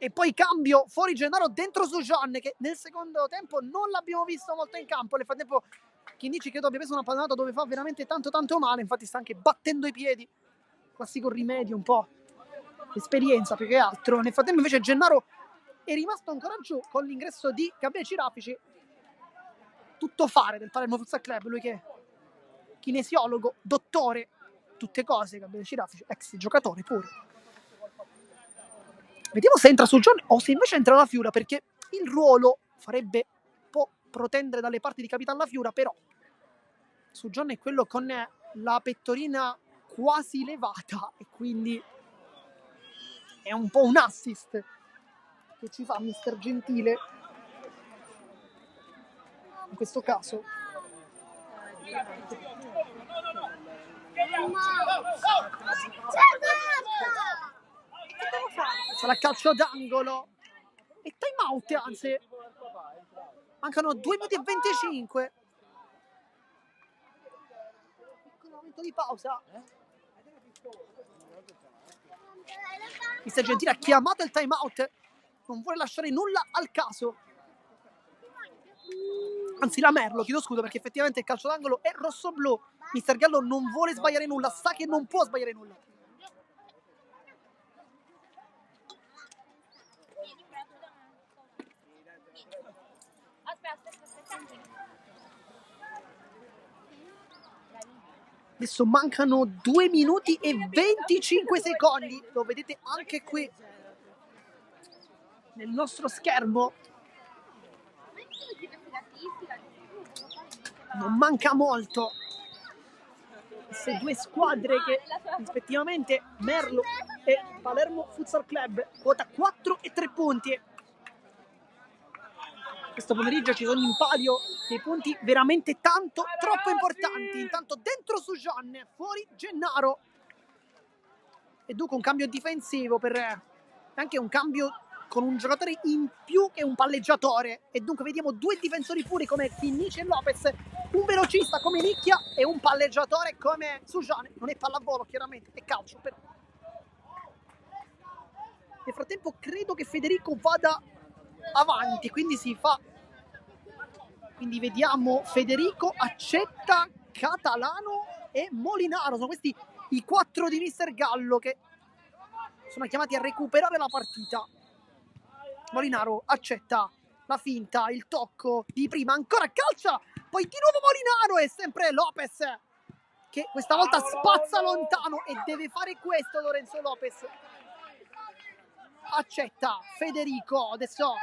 E poi cambio fuori Gennaro, dentro Sujan, che nel secondo tempo non l'abbiamo visto molto in campo. Nel frattempo Chinnici credo abbia preso una pallonata dove fa veramente tanto male, infatti sta anche battendo i piedi, classico rimedio, un po' esperienza più che altro. Nel frattempo invece Gennaro è rimasto ancora giù con l'ingresso di Gabriele Cirafici, tutto fare del Palermo Futsal Club, lui che è kinesiologo, dottore, tutte cose. Gabriele Cirafici, ex giocatore pure. Vediamo se entra su John o se invece entra la Fiura, perché il ruolo farebbe un po' protendere dalle parti di Capitan La Fiura, però su John è quello con la pettorina quasi levata e quindi è un po' un assist che ci fa Mister Gentile in questo caso. Sarà calcio d'angolo e time out, anzi mancano 2 minuti e 25. Piccolo momento di pausa. Mister Gentile ha chiamato il time out, non vuole lasciare nulla al caso, anzi la Merlo, chiedo scusa, perché effettivamente il calcio d'angolo è rosso-blu. Mister Gallo non vuole sbagliare nulla, sa che non può sbagliare nulla. Adesso mancano 2 minuti e 25 secondi, lo vedete anche qui nel nostro schermo. Non manca molto. Queste due squadre che rispettivamente Merlo e Palermo Futsal Club, quota 4 e 3 punti. Questo pomeriggio ci sono in palio dei punti veramente troppo importanti. Intanto dentro Sujan, fuori Gennaro, e dunque un cambio difensivo, per anche un cambio con un giocatore in più che un palleggiatore, e dunque vediamo due difensori puri come Chinnici e Lopez, un velocista come Nicchia e un palleggiatore come Sujan. Non è pallavolo chiaramente, è calcio però. Nel frattempo credo che Federico vada avanti, quindi vediamo Federico, Accetta, Catalano e Molinaro. Sono questi i 4 di Mister Gallo che sono chiamati a recuperare la partita. Molinaro accetta la finta, il tocco di prima, ancora calcia, poi di nuovo Molinaro e sempre Lopez che questa volta spazza lontano, e deve fare questo Lorenzo Lopez. Accetta Federico, adesso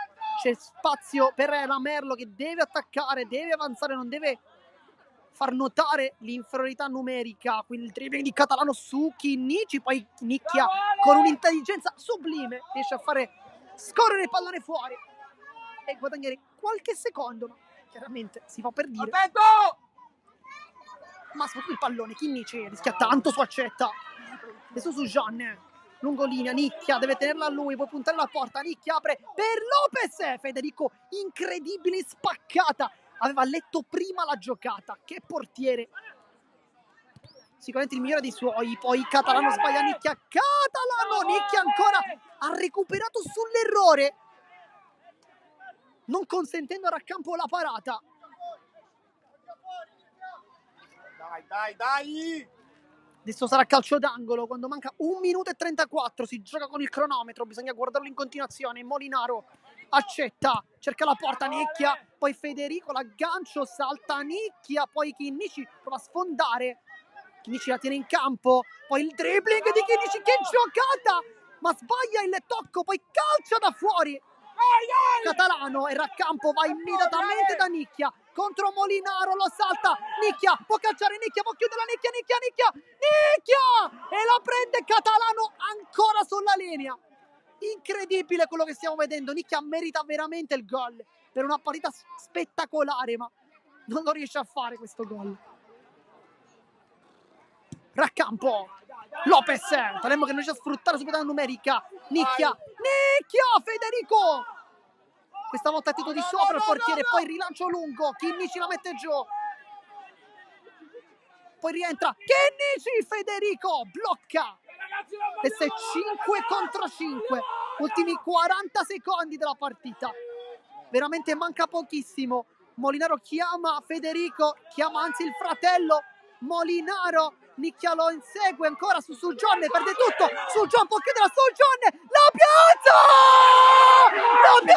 c'è spazio per la Merlo che deve attaccare, deve avanzare, non deve far notare l'inferiorità numerica. Quindi il dribbling di Catalano su Chinnici, poi Nicchia con un'intelligenza sublime riesce a fare scorrere il pallone fuori e guadagnare qualche secondo, ma chiaramente si fa per dire. Attento! Ma soprattutto il pallone, Chinnici rischia tanto su Accetta. Adesso su Jean, lungolinea, Nicchia deve tenerla a lui, può puntare la porta, Nicchia apre per Lopez, Federico incredibile spaccata, aveva letto prima la giocata, che portiere, sicuramente il migliore dei suoi. Poi Catalano sbaglia, Nicchia ancora ha recuperato sull'errore, non consentendo a Raccampo la parata. Dai! Adesso sarà calcio d'angolo quando manca 1 minuto e 34, si gioca con il cronometro, bisogna guardarlo in continuazione. Molinaro accetta, cerca la porta, Nicchia, poi Federico l'aggancio, salta Nicchia, poi Chinnici prova a sfondare, Chinnici la tiene in campo, poi il dribbling di Chinnici, che giocata, ma sbaglia il tocco, poi calcia da fuori Catalano e Raccampo va immediatamente da Nicchia contro Molinaro, lo salta, Nicchia può calciare, Nicchia può chiudere, Nicchia e la prende Catalano ancora sulla linea. Incredibile quello che stiamo vedendo, Nicchia merita veramente il gol per una partita spettacolare, ma non lo riesce a fare questo gol. Raccampo, Lopez, Palermo che non riesce a sfruttare subito la numerica. Nicchia, Federico, questa volta titolo di sopra il portiere, poi rilancio lungo, Chinnici la mette giù, poi rientra Chinnici, Federico blocca. Adesso è 5 contro 5, ultimi 40 secondi della partita, veramente manca pochissimo. Molinaro chiama Federico, chiama anzi il fratello Molinaro. Nicchia lo insegue ancora su John, perde tutto. John può chiudere su John, la piazza! John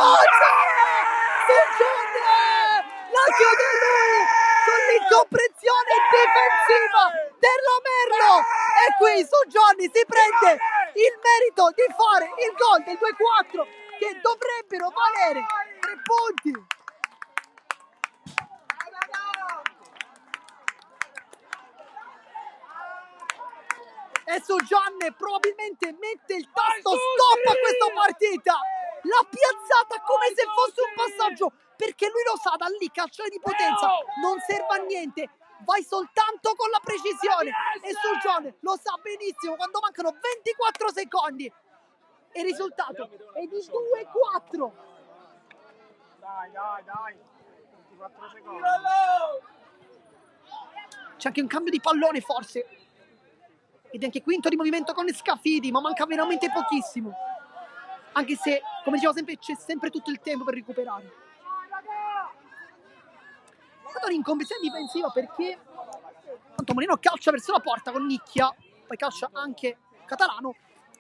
la chiude lui con l'incomprensione difensiva della Merlo, e qui Johnny si prende il merito di fare il gol del 2-4 che dovrebbero valere 3 punti. E Gianne probabilmente mette il tasto stop a questa partita. L'ha piazzata come se fosse un passaggio, perché lui lo sa, da lì calciare di potenza non serve a niente, vai soltanto con la precisione. E Gianne lo sa benissimo, quando mancano 24 secondi e il risultato è di 2-4. Dai. 24 secondi. C'è anche un cambio di pallone forse, ed anche quinto di movimento con Scafidi, ma manca veramente pochissimo, anche se, come dicevo sempre, c'è sempre tutto il tempo per recuperare. È stata un'incomprensione difensiva, perché tanto Molino calcia verso la porta con Nicchia, poi calcia anche Catalano.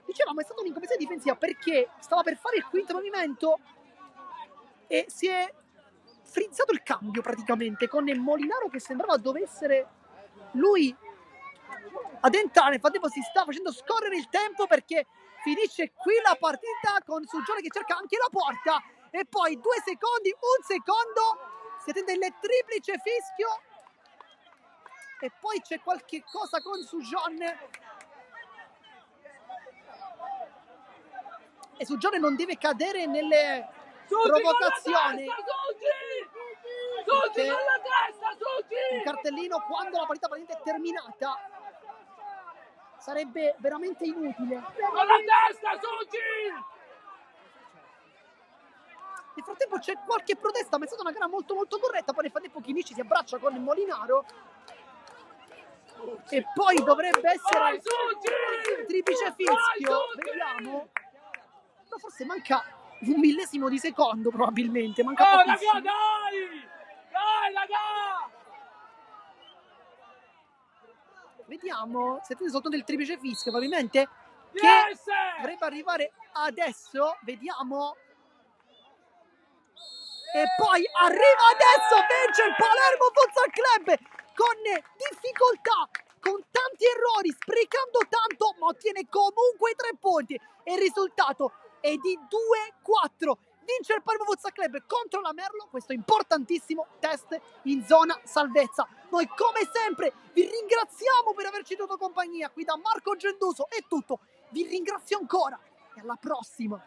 Dicevamo, è stata un'incomprensione difensiva perché stava per fare il quinto movimento e si è frizzato il cambio praticamente, con Molinaro che sembrava dovesse lui ad entrare. Nel frattempo si sta facendo scorrere il tempo, perché finisce qui la partita con Gione che cerca anche la porta, e poi 2 secondi, 1 secondo, si attende il triplice fischio e poi c'è qualche cosa con Gione, e Gione non deve cadere nelle provocazioni. Un cartellino quando la partita praticamente è terminata sarebbe veramente inutile. Con la testa, Nel frattempo c'è qualche protesta, ma è stata una gara molto corretta. Poi nel frattempo Chinnici si abbraccia con Molinaro e poi dovrebbe essere il triplice fischio. Vediamo. Però forse manca 1 millesimo di secondo, probabilmente. Manca pochissimo. Dai, raga! Vediamo, si attende soltanto il triplice fischio, probabilmente, che dovrebbe arrivare adesso. Vediamo. E poi arriva adesso, vince il Palermo Futsal Club con difficoltà, con tanti errori, sprecando tanto, ma ottiene comunque i 3 punti e il risultato è di 2-4. Vince il Palermo Futsal Club contro la Merlo, questo importantissimo test in zona salvezza. Noi come sempre vi ringraziamo per averci dato compagnia. Qui da Marco Genduso è tutto, vi ringrazio ancora e alla prossima.